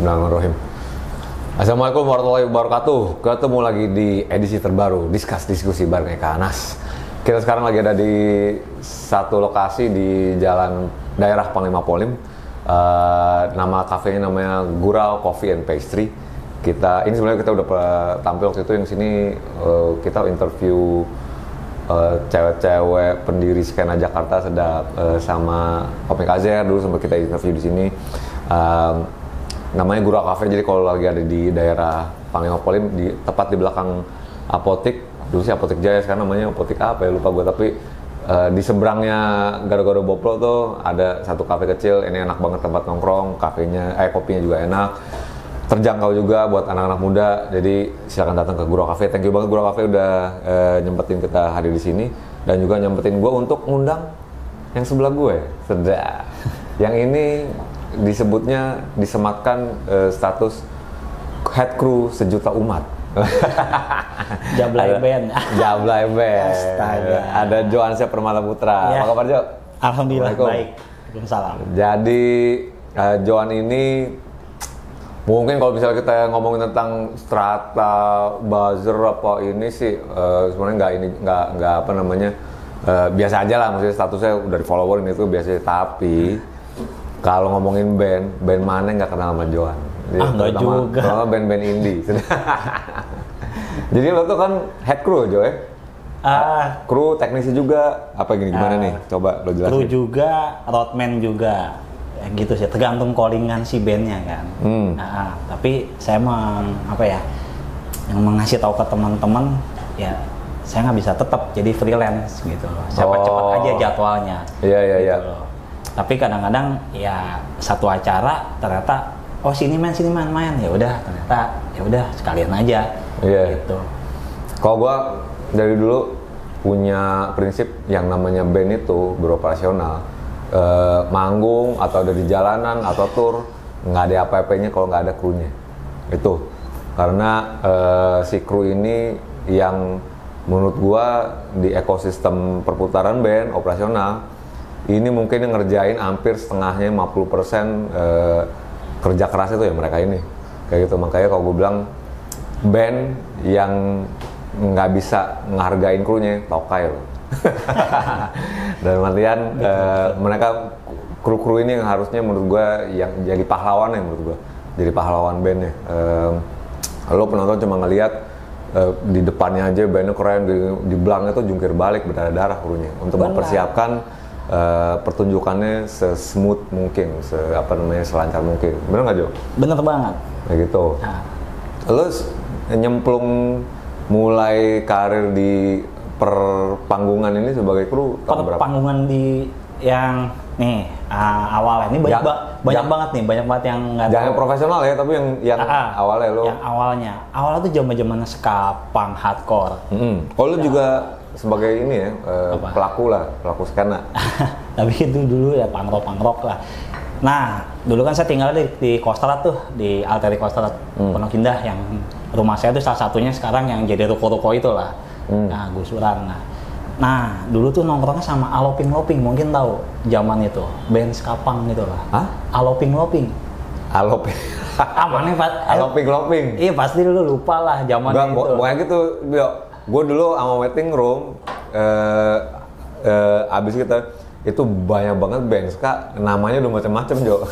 Bismillahirrahmanirrahim. Assalamualaikum warahmatullahi wabarakatuh. Ketemu lagi di edisi terbaru diskusi bareng Eka Anas. Kita sekarang lagi ada di satu lokasi di jalan daerah Panglima Polim. Nama kafenya namanya Gurau Coffee and Pastry. Ini sebenarnya kita udah tampil waktu itu yang sini. Kita interview cewek-cewek pendiri skena Jakarta sedap sama Opik Azer dulu sempat kita interview di sini. Namanya Gurau Cafe, jadi kalau lagi ada di daerah Panglima Polim, tepat di belakang apotik, dulu sih Apotik Jaya, sekarang namanya apotik apa ya lupa gue, tapi di seberangnya Gado-Gado Boplo tuh ada satu kafe kecil. Ini enak banget tempat nongkrong, kopinya juga enak, terjangkau juga buat anak-anak muda, jadi silakan datang ke Gurau Cafe. Thank you banget Gurau Cafe udah nyempetin kita hadir di sini, dan juga nyempetin gue untuk ngundang yang sebelah gue, sedap. Yang ini disematkan status head crew sejuta umat. Jablay Band. Jablay Band. Astaga. Ada Johansyah Permala Putra. Ya. Apa kabar Jo? Alhamdulillah baik. Waalaikumsalam. Jadi Johan ini mungkin kalau misalnya kita ngomongin tentang strata, buzzer apa ini sih sebenarnya nggak apa namanya biasa aja lah, maksudnya statusnya udah di followerin itu biasa, tapi kalau ngomongin band mana nggak kenal sama Johan? Nggak juga. Kalau band-band indie. Jadi lo tuh kan head crew Jo ya? Kru, teknisi juga, apa gimana nih? Coba lo jelasin. Kru juga, roadman juga, ya, gitu sih. Tergantung callingan si bandnya kan. Tapi saya yang mengasih tahu ke teman-teman, ya saya nggak bisa tetap jadi freelance gitu. Cepat-cepat aja jadwalnya. Iya. Gitu. Tapi kadang-kadang ya satu acara ternyata sini main ya udah sekalian aja. Gitu. Kalau gua dari dulu punya prinsip yang namanya band itu beroperasional, manggung atau ada di jalanan atau tour, nggak ada apa-apanya kalau nggak ada krunya. Itu karena si kru ini yang menurut gua di ekosistem perputaran band operasional ini mungkin yang ngerjain hampir setengahnya 50% kerja keras itu ya mereka ini kayak gitu. Makanya kalau gue bilang band yang nggak bisa ngehargain krunya tokai loh. Dan artian mereka kru-kru ini yang harusnya menurut gue yang jadi pahlawan ya, menurut gue jadi pahlawan bandnya. Lo penonton cuma ngelihat di depannya aja bandnya keren, di belakangnya tuh jungkir balik berdarah-darah krunya untuk mempersiapkan pertunjukannya se-smooth mungkin, selancar mungkin. Bener nggak Jo? Bener banget. Kayak gitu. Lo nyemplung mulai karir di perpanggungan ini sebagai kru tahun berapa? Perpanggungan di yang nih awalnya ini banyak banget yang nggak tahu. Jangan profesional ya, tapi yang awalnya lo. Yang awalnya tuh zaman ska, punk, hardcore. Oh lo juga sebagai ini ya pelaku skena. Tapi itu dulu ya punk rock lah. Nah dulu kan saya tinggal di Kostrad tuh, di Alteri Kostrad, Pondok Indah, yang rumah saya tuh salah satunya sekarang yang jadi ruko-ruko itulah. Nah gusuran. Nah dulu tuh nongkrongnya sama Aloping Loping, mungkin tahu zaman itu band ska punk gitu lah. Aloping Loping. Mana Pak? Aloping Loping. Iya pasti dulu lupa lah zaman itu. Bukan gitu, gue dulu sama waiting room abis kita itu banyak banget band ska, namanya udah macam-macam Jo.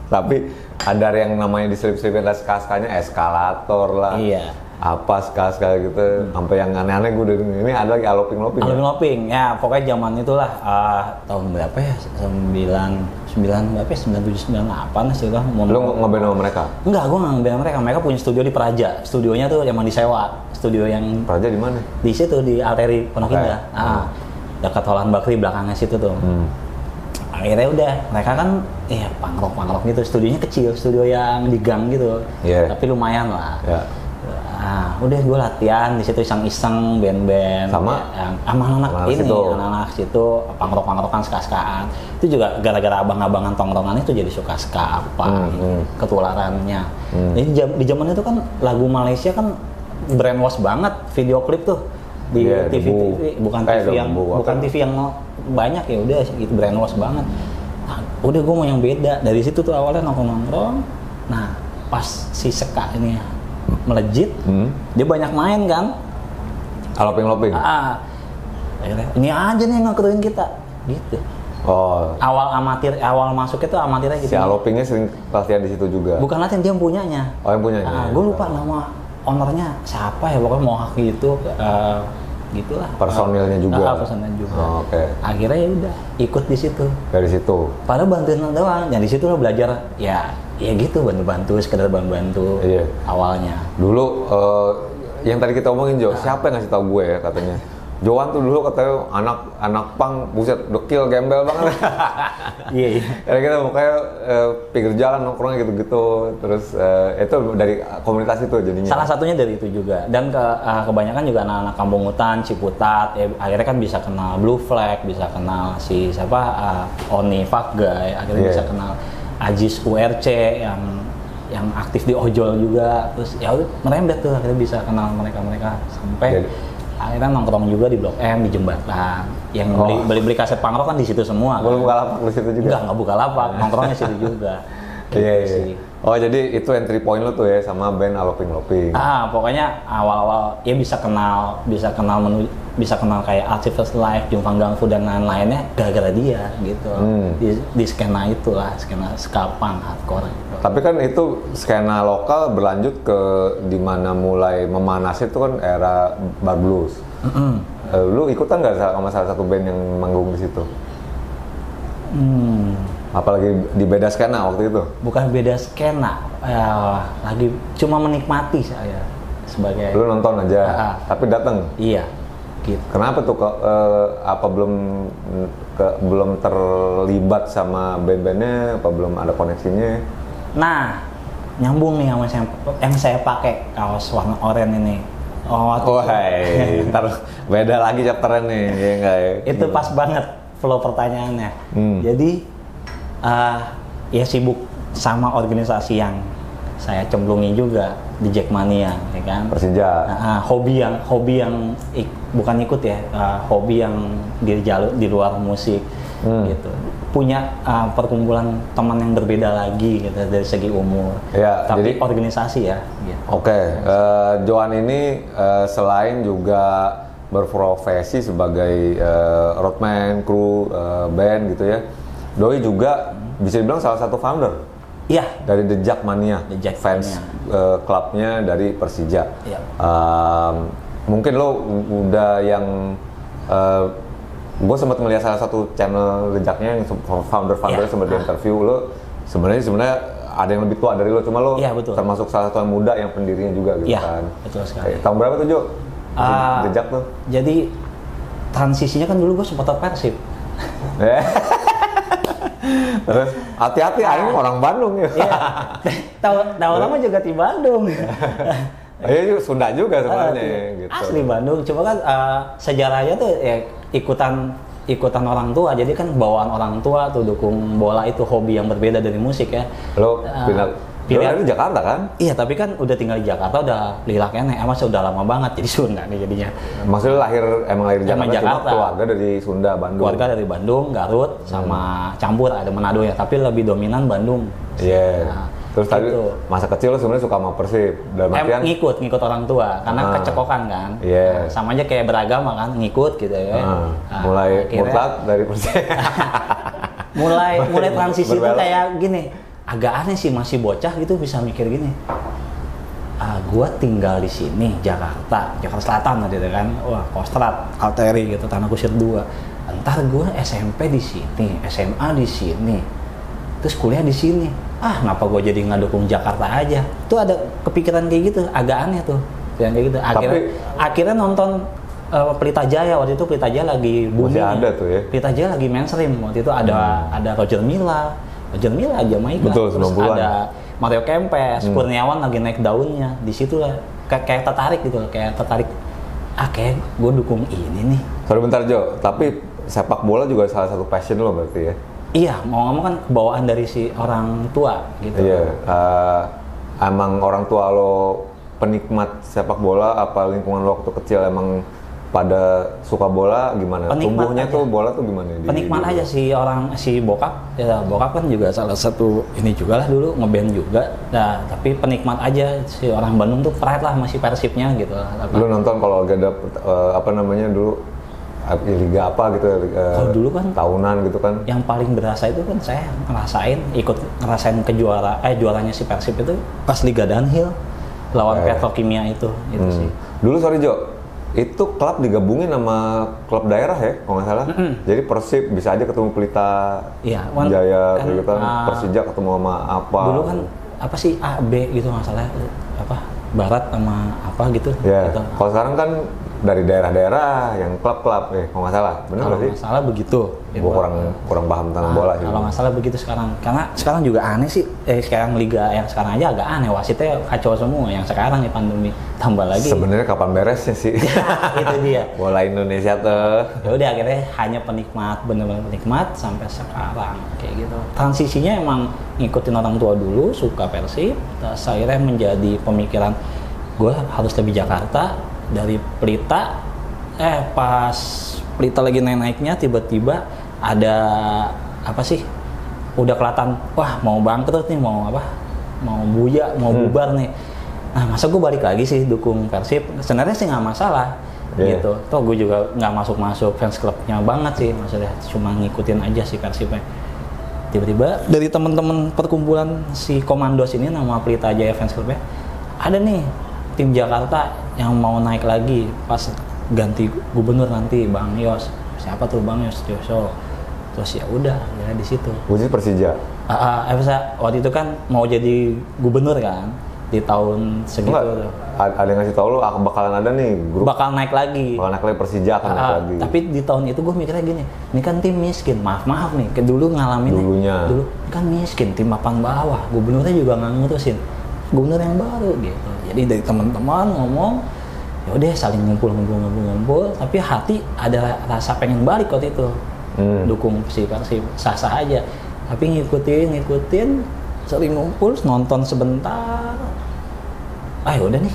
Tapi ada yang namanya diselip-selipin ska-skanya eskalator lah. Iya. Apa ska gitu, sampai yang aneh-aneh gue udah ini ada lagi Aloping Loping. Ya pokoknya zaman itulah tahun berapa ya? 9798 sih lah. Lu ngeband sama mereka? Enggak, gue nggak ngeband mereka. Mereka punya studio di Praja. Studionya tuh emang disewa. Studio yang Praja di mana? Di situ di Alteri Pondok Indah. Dekat Holland Bakri belakangnya situ tuh. Akhirnya udah, mereka kan punk rock gitu. Studionya kecil, studio yang di gang gitu. Tapi lumayan lah. Udah gue latihan di situ iseng-iseng band-band sama anak-anak situ punk rockan ska-skaan. Itu juga gara-gara abang-abangan tongkrongan itu jadi suka ska ketularannya. Jadi di zaman itu kan lagu Malaysia kan brainwash banget, video klip tuh di TV, bukan TV yang banyak, ya udah gitu brainwash banget. Udah gue mau yang beda. Dari situ tuh awalnya nongkrong. Nah pas si Seka ini melejit, dia banyak main kan. Aloping-loping. Akhirnya, ini aja nih yang ngekeruin kita, gitu. Oh. Awal masuk itu amatirnya gitu. Si Alopingnya sering latihan di situ juga. Bukan latihan, dia yang punyanya. Oh, yang punyanya. Gue lupa nama ownernya siapa ya, pokoknya Mohawk gitu. Gitulah. Personilnya juga. Personilnya juga. Oh, oke. Akhirnya ya udah ikut di situ. Dari situ. Padahal bantuin doang. Dan di situ lo belajar ya gitu, bantu-bantu, sekedar bantu-bantu. Iya. Awalnya. Dulu yang tadi kita omongin Jo, siapa yang ngasih tahu gue ya katanya? Joan tuh dulu katanya anak pang, buset, dekil, gembel banget. Iya. Karena kita pokoknya pinggir jalan nongkrongnya gitu-gitu. Terus itu dari komunitas itu jadinya. Salah satunya dari itu juga. Dan kebanyakan juga anak-anak kampung hutan, Ciputat, akhirnya kan bisa kenal Blue Flag, bisa kenal si siapa Oni Fakgai, akhirnya bisa kenal Ajis URC yang aktif di ojol juga. Terus ya merembet tuh, akhirnya bisa kenal mereka sampai akhirnya nongkrong juga di Blok M, di jembatan. Yang beli kaset punk rock kan di situ semua. Belum buka lapak di situ juga? Enggak buka lapak, nongkrongnya situ juga. Iya. Oh, jadi itu entry point lo tuh ya sama band Aloping-Loping. Pokoknya awal-awal ya bisa kenal kayak Archivers Live, Jungfang Gangfu dan lain-lainnya gara-gara dia gitu. Di skena itulah, skena ska punk hardcore gitu. Tapi kan itu skena lokal berlanjut ke dimana mulai memanas itu kan era bar blues. Lu ikutan nggak sama salah satu band yang manggung di situ? Apalagi di beda skena waktu itu? Bukan beda skena, lagi cuma menikmati saya sebagai. Lu nonton aja, tapi datang. Iya. Gitu. Kenapa tuh apa belum terlibat sama band-bandnya, apa belum ada koneksinya? Nah, nyambung nih sama yang saya pakai kaos warna oranye ini. Ntar beda lagi chapternya nih, ya enggak ya? Itu pas banget flow pertanyaannya. Jadi ya sibuk sama organisasi yang saya cemplungi juga di Jackmania, ya kan? Persija. Hobi yang bukan ikut ya, hobi yang di luar musik gitu. Punya perkumpulan teman yang berbeda lagi gitu dari segi umur. Ya, tapi jadi organisasi ya. Gitu. Oke, Joan ini selain juga berprofesi sebagai roadman, kru, band gitu ya. Doi juga bisa dibilang salah satu founder. Iya. Dari The Jackmania, fans klubnya dari Persija. Iya. Mungkin lo udah yang gue sempat melihat salah satu channel The Jacknya yang founder-foundernya sempat di interview lo. Sebenarnya ada yang lebih tua dari lo, cuma lo termasuk salah satu yang muda yang pendirinya juga gitu kan. Betul sekali. Tahun berapa tuh Jo? The Jack tuh? Jadi transisinya kan dulu gue supporter Persib. Terus hati-hati, Aing orang Bandung ya. Tahu lama juga di Bandung. Iya, Sunda juga sebenarnya gitu. Asli Bandung, cuma kan sejarahnya tuh ya ikutan orang tua. Jadi kan bawaan orang tua tuh dukung bola itu hobi yang berbeda dari musik ya. Lo pindah di Jakarta kan? Iya, tapi kan udah tinggal di Jakarta udah lilaknya udah lama banget jadi Sunda nih jadinya. Maksudnya emang lahir di Jakarta, Jakarta. Cuma keluarga dari Sunda, Bandung. Keluarga dari Bandung, Garut, sama campur ada Manado ya, tapi lebih dominan Bandung. Iya. Terus tadi masa kecil lo sebenarnya suka sama Persib. Dalam artian ngikut orang tua karena kecekokan kan. Iya. Sama aja kayak beragama kan, ngikut gitu ya. Mulai mutlak dari Persib. mulai transisi itu kayak gini. Agak aneh sih, masih bocah gitu bisa mikir gini. Gua tinggal di sini Jakarta Selatan gitu kan. Wah, Kostrad, Alteri gitu, Tanah Kusir 2. Entar gua SMP di sini, SMA di sini. Terus kuliah di sini. Ngapa gua jadi ngadukung Jakarta aja? Tuh ada kepikiran kayak gitu, agak aneh tuh. Yang kayak gitu. Akhirnya nonton Pelita Jaya, waktu itu Pelita Jaya lagi booming. Masih ada tuh ya. Pelita Jaya lagi mainstream. Waktu itu ada Roger Milla Jamaika. Betul, Terus 90-an. ada Mario Kempes, Kurniawan lagi naik daunnya. Di situ lah kayak tertarik gitu, kayak kayak gue dukung ini nih. Sorry bentar Jo, tapi sepak bola juga salah satu passion lo berarti ya? Iya, mau ngomong kan bawaan dari si orang tua gitu. Iya, emang orang tua lo penikmat sepak bola, apa lingkungan lo waktu kecil emang pada suka bola gimana? Penikmat Tumbuhnya aja. tuh bola tuh gimana? Penikmat aja si bokap ya, bokap kan juga salah satu ini juga lah dulu ngeband juga. Nah tapi penikmat aja, si orang Bandung tuh pride lah masih Persibnya gitu lah. Lu nonton kalau gak ada apa namanya dulu liga apa gitu Kalau dulu kan tahunan gitu kan. yang paling berasa itu kan saya ngerasain juaranya si Persib itu pas Liga Danhill lawan Petrokimia itu sih. Dulu sorry Jo, itu klub digabungin sama klub daerah ya kalau nggak salah. Jadi Persib bisa aja ketemu Pelita Iya, Jaya gitu kan, Persija ketemu sama apa. Dulu kan apa sih A B gitu masalahnya apa Barat sama apa gitu. Ya. Gitu. Kalau sekarang kan dari daerah-daerah yang klub-klub kalau nggak salah, benar Kalau nggak sih? nggak salah begitu. Gua kurang paham tentang bola sih. Kalau nggak salah begitu sekarang. Karena sekarang juga aneh sih. Sekarang liga yang sekarang aja agak aneh. Wasitnya kacau semua. Yang sekarang nih pandemi tambah lagi. Sebenarnya kapan beresnya sih? Itu dia. Bola Indonesia tuh. Ya udah akhirnya hanya penikmat, bener-bener penikmat sampai sekarang kayak gitu. Transisinya emang ngikutin orang tua dulu, suka Persib. Terus akhirnya menjadi pemikiran gue harus lebih Jakarta dari Pelita. Pas Pelita lagi naik-naiknya tiba-tiba ada apa sih? Udah kelihatan, wah mau bangkrut nih, mau apa? Mau bubar nih. Nah masa gue balik lagi sih dukung Persib? Sebenarnya sih nggak masalah, gitu. Toh gue juga nggak masuk fans klubnya banget sih, maksudnya cuma ngikutin aja si Persibnya. Tiba-tiba dari teman-teman perkumpulan si Komandos ini nama Pelita Jaya fans clubnya, ada nih tim Jakarta yang mau naik lagi pas ganti gubernur nanti Bang Yos. Siapa tuh Bang Yos Tioso? Terus ya udah ya di situ. Gue sih Persija. Waktu itu kan mau jadi gubernur kan di tahun segitu. Enggak, ada yang ngasih tau lu bakalan ada nih grup bakal naik lagi. Bakal naik lagi Persija akan naik lagi. Tapi di tahun itu gue mikirnya gini, ini kan tim miskin, maaf nih, dulu ngalamin dulu kan miskin, tim papan bawah, gubernurnya juga nggak ngurusin, gubernur yang baru gitu. Jadi dari teman-teman ngomong, ya udah saling ngumpul, tapi hati ada rasa pengen balik waktu itu, dukung si Persib, sah-sah aja, tapi ngikutin, sering ngumpul, nonton sebentar, ya udah nih,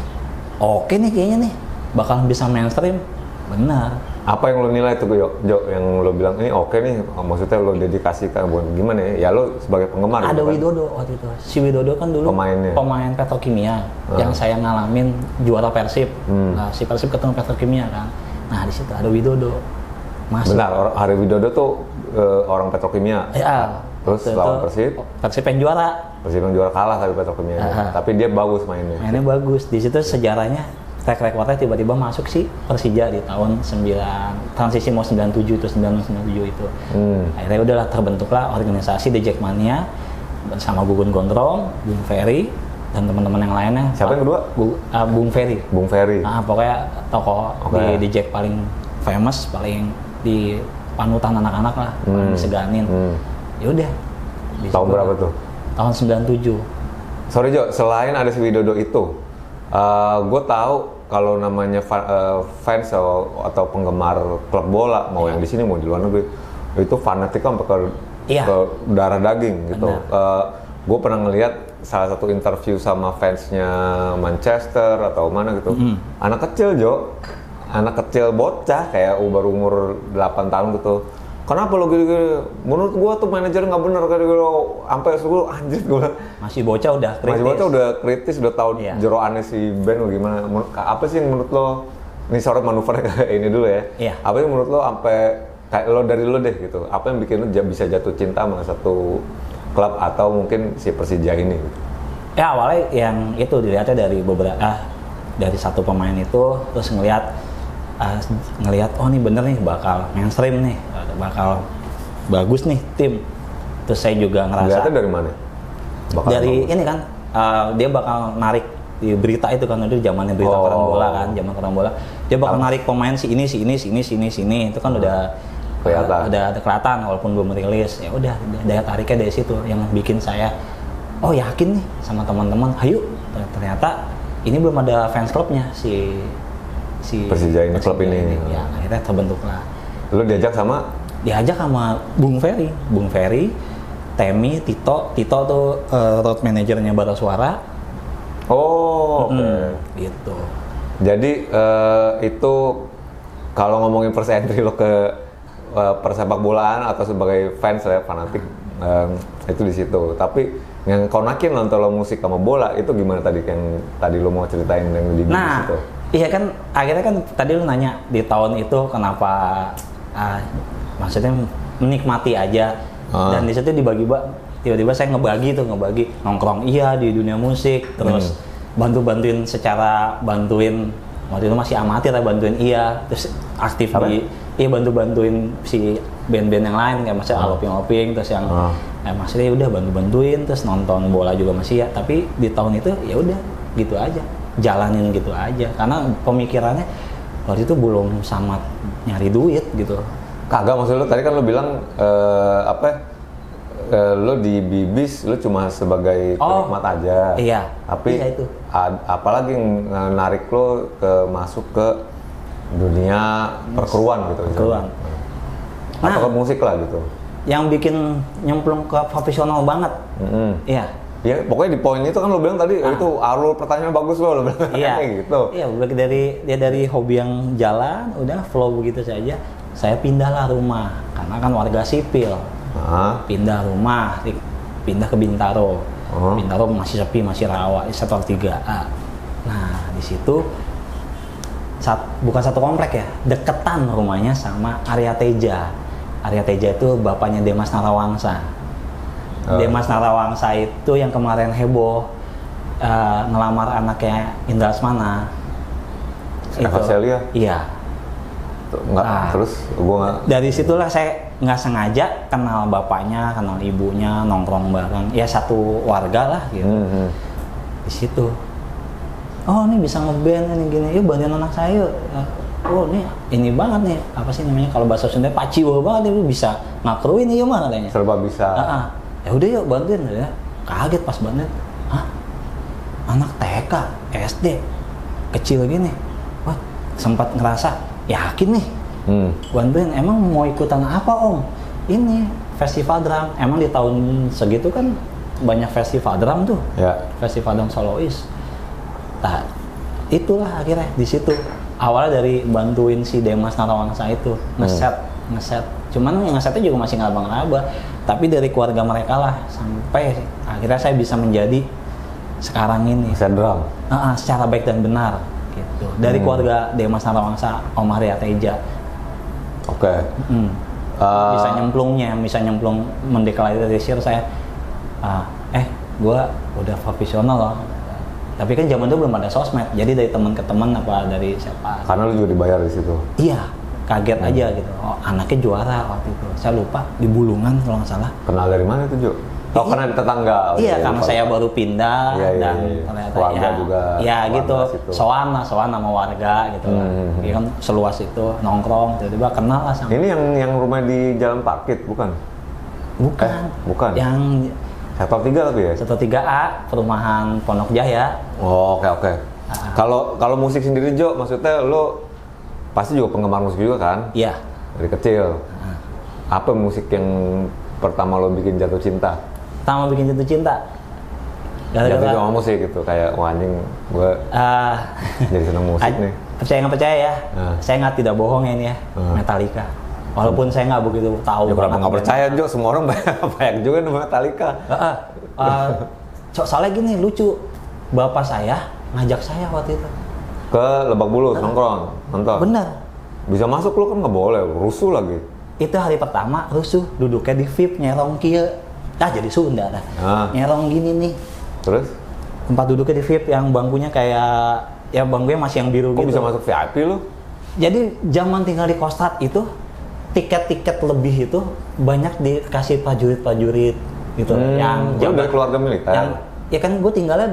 oke nih kayaknya nih, bakal bisa mainstream, benar. Apa yang lo nilai tuh Jo, yang lo bilang ini oke nih, maksudnya lo dedikasikan buat gimana ya? Ya lo sebagai penggemar. Ada gitu kan? Widodo waktu itu. Si Widodo kan dulu pemain Petrokimia yang saya ngalamin juara Persib. Nah, si Persib ketemu Petrokimia kan. Nah, di situ ada Widodo. Masuk. Benar, Hari Widodo tuh orang Petrokimia. Ya. Terus lawan Persib. Persib yang juara. Persib yang juara kalah tapi Petrokimia. Tapi dia bagus mainnya. Mainnya bagus. Di situ sejarahnya track recordnya tiba-tiba masuk si Persija di tahun 9 transisi mau 97 itu 97 itu. Akhirnya udahlah terbentuklah organisasi The Jackmania bersama Gugun Gondrong, Bung Ferry dan teman-teman yang lainnya. Siapa yang kedua? Bung Ferry. Bung Ferry. Nah, pokoknya tokoh di The Jack paling famous, paling di panutan anak-anak lah, paling diseganin. Ya udah. Tahun berapa tuh? Tahun 97. Sorry Jo, selain ada si Widodo itu, gue tahu kalau namanya fans atau penggemar klub bola mau yang di sini mau di luar negeri itu fanatik sampai ke darah daging gitu. Gue pernah ngelihat salah satu interview sama fansnya Manchester atau mana gitu. Anak kecil Jo, anak kecil bocah kayak baru umur 8 tahun gitu. Kenapa lo gini-gini? Menurut gua tuh manajer nggak bener kayak gitu. Sampai gue anjir gue. Masih bocah udah kritis, udah tahu jeroannya si Ben gimana. Apa sih yang menurut lo? Ini sorot manuver kayak ini dulu ya. Apa yang menurut lo sampai kayak lo dari lo deh gitu. Apa yang bikin lo bisa jatuh cinta sama satu klub atau mungkin si Persija ini? Ya awalnya yang itu dilihatnya dari dari satu pemain itu terus ngelihat oh nih bener nih bakal mainstream nih, bakal bagus nih tim. Terus saya juga ngerasa dilihatnya dari mana? Dari bagus. Ini kan dia bakal narik di berita itu kan, itu zamannya berita koran bola kan, zaman koran bola. Dia bakal narik pemain si ini itu kan udah kelihatan walaupun belum rilis. Ya udah daya tariknya dari situ yang bikin saya yakin nih sama teman-teman, ayo. Ternyata ini belum ada fans clubnya si Persija ini, klub ini. Ya akhirnya terbentuklah. Lu diajak sama Bung Ferry, Temi, Tito tuh road manajernya Barasuara. Oke. Gitu. Jadi itu Kalau ngomongin first entry lo ke persepak bolaan atau sebagai fans ya, fanatik, itu di situ. Tapi yang konakin nonton lo musik sama bola itu gimana tadi yang tadi lo mau ceritain yang di situ? Iya kan, akhirnya kan tadi lu nanya di tahun itu kenapa, maksudnya menikmati aja, dan di situ tiba-tiba saya ngebagi nongkrong iya di dunia musik, terus bantuin waktu itu masih amatir ya, bantuin iya, terus aktif iya bantuin si band-band yang lain kayak maksudnya Aloping, terus yang maksudnya udah bantuin, terus nonton bola juga masih ya, tapi di tahun itu ya udah gitu aja, jalanin gitu aja, karena pemikirannya waktu itu belum sama nyari duit gitu. Kagak, maksud lu tadi kan lu bilang lu di Bibis lu cuma sebagai penikmat aja. Iya. Tapi iya itu. Apalagi yang narik lu masuk ke dunia perkeruan gitu. Perkeruan. Atau ke musik lah gitu. Yang bikin nyemplung ke profesional banget. Iya. Ya pokoknya di poin itu kan lo bilang tadi itu alur pertanyaan bagus lo bilang kayak gitu. Iya, dari hobi yang jalan udah flow begitu saja. Saya pindahlah rumah karena kan warga sipil. Pindah rumah, pindah ke Bintaro. Bintaro masih sepi, masih rawa, di sektor 3A. Nah, di situ bukan satu komplek ya, deketan rumahnya sama Arya Teja. Arya Teja itu bapaknya Demas Narawangsa. Demas Narawangsa itu yang kemarin heboh ngelamar anaknya Indra Lesmana. Eva Celia? Iya. Terus gue nggak. Dari situlah saya nggak sengaja kenal bapaknya, kenal ibunya, nongkrong bareng. Ya satu warga lah gitu. Di situ. Oh ini bisa ngeband ini gini. Yuk bantuin anak saya. Oh ini banget nih. Apa sih namanya kalau bahasa Sunda paciwa banget nih, bisa ngakruin ya mah katanya. Serba bisa. Ya udah yuk bantuin ya. Kaget pas banget. Hah? Anak TK, SD, kecil gini. Wah sempat ngerasa yakin nih, bantuin. Emang mau ikutan apa om? Ini festival drum. Emang di tahun segitu kan banyak festival drum tuh, festival drum solois. Nah, itulah akhirnya di situ awalnya dari bantuin si Demas Narawangsa itu ngeset. Cuman ngesetnya juga masih ngeraba-ngeraba. Tapi dari keluarga mereka lah sampai akhirnya saya bisa menjadi sekarang ini. Set drum. Secara baik dan benar. Gitu. Dari keluarga Demas Narawangsa, Om Arya Teja. Oke. Bisa nyemplung mendeklarasi saya. Gue udah profesional loh. Tapi kan zaman itu belum ada sosmed. Jadi dari teman ke teman apa dari siapa. Karena lu juga dibayar di situ. Iya, kaget aja gitu. Oh, anaknya juara waktu itu. Saya lupa di Bulungan kalau nggak salah. Kenal dari mana itu, Jo? Oh, karena di tetangga. Iya, karena saya baru pindah dan ternyata warga juga. Ya gitu, soan sama warga gitu lah. Iya kan seluas itu nongkrong, tiba-tiba kenal lah sama. Ini yang rumah di Jalan Parkit bukan? Bukan. Yang sektor 3 tapi ya? Sektor 3A, perumahan Pondok Jaya. Oh, oke. Kalau musik sendiri, Jo, maksudnya lo pasti juga penggemar musik juga kan? Iya. Dari kecil. Apa musik yang pertama lo bikin jatuh cinta? Jatuh cinta. Jatuh sama musik gitu, kayak anjing gue jadi seneng musik nih. Percaya nggak percaya ya? Saya nggak tidak bohong ya ini ya, Metallica. Walaupun saya nggak begitu tahu. Ya kenapa nggak percaya, Jo? Semua orang banyak juga nama Metallica. Soalnya gini, lucu. Bapak saya ngajak saya waktu itu ke Lebak Bulus nongkrong, nonton. Bener. Bisa masuk lo kan nggak boleh, rusuh lagi. Itu hari pertama rusuh, duduknya di VIP, nyerong kia. Jadi Sunda dah. Nyerong gini nih. Terus? Tempat duduknya di VIP yang bangkunya kayak, ya bangkunya masih yang biru. Kok gitu. Bisa masuk VIP lo? Jadi zaman tinggal di Kostrad itu, tiket-tiket lebih itu banyak dikasih prajurit-prajurit gitu. Yang dari keluarga militer? Ya kan gue tinggalnya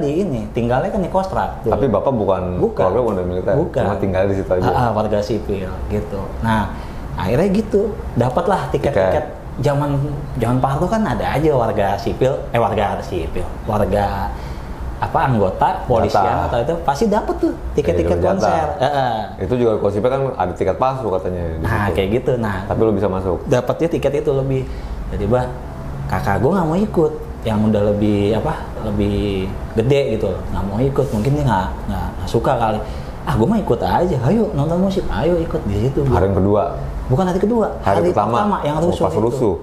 kan di Kostrad. Tapi bapak bukan keluarga bukan dari militer? Bukan. Cuma tinggal di situ aja? Warga sipil gitu. Nah, akhirnya gitu, dapatlah tiket-tiket. Zaman Pak Harto kan ada aja warga anggota polisian atau itu pasti dapat tuh tiket-tiket konser. Itu juga Kosipe kan ada tiket palsu katanya. Kayak gitu. Nah, tapi lo bisa masuk. Dapatnya tiket itu lebih. Tiba-tiba kakak gue nggak mau ikut, yang udah lebih gede gitu, nggak mau ikut. Mungkin dia nggak suka kali. gue mah ikut aja, ayo nonton musik, ayo ikut di situ. Hari yang kedua? Bukan hari kedua, hari pertama yang rusuh. Pas rusuh.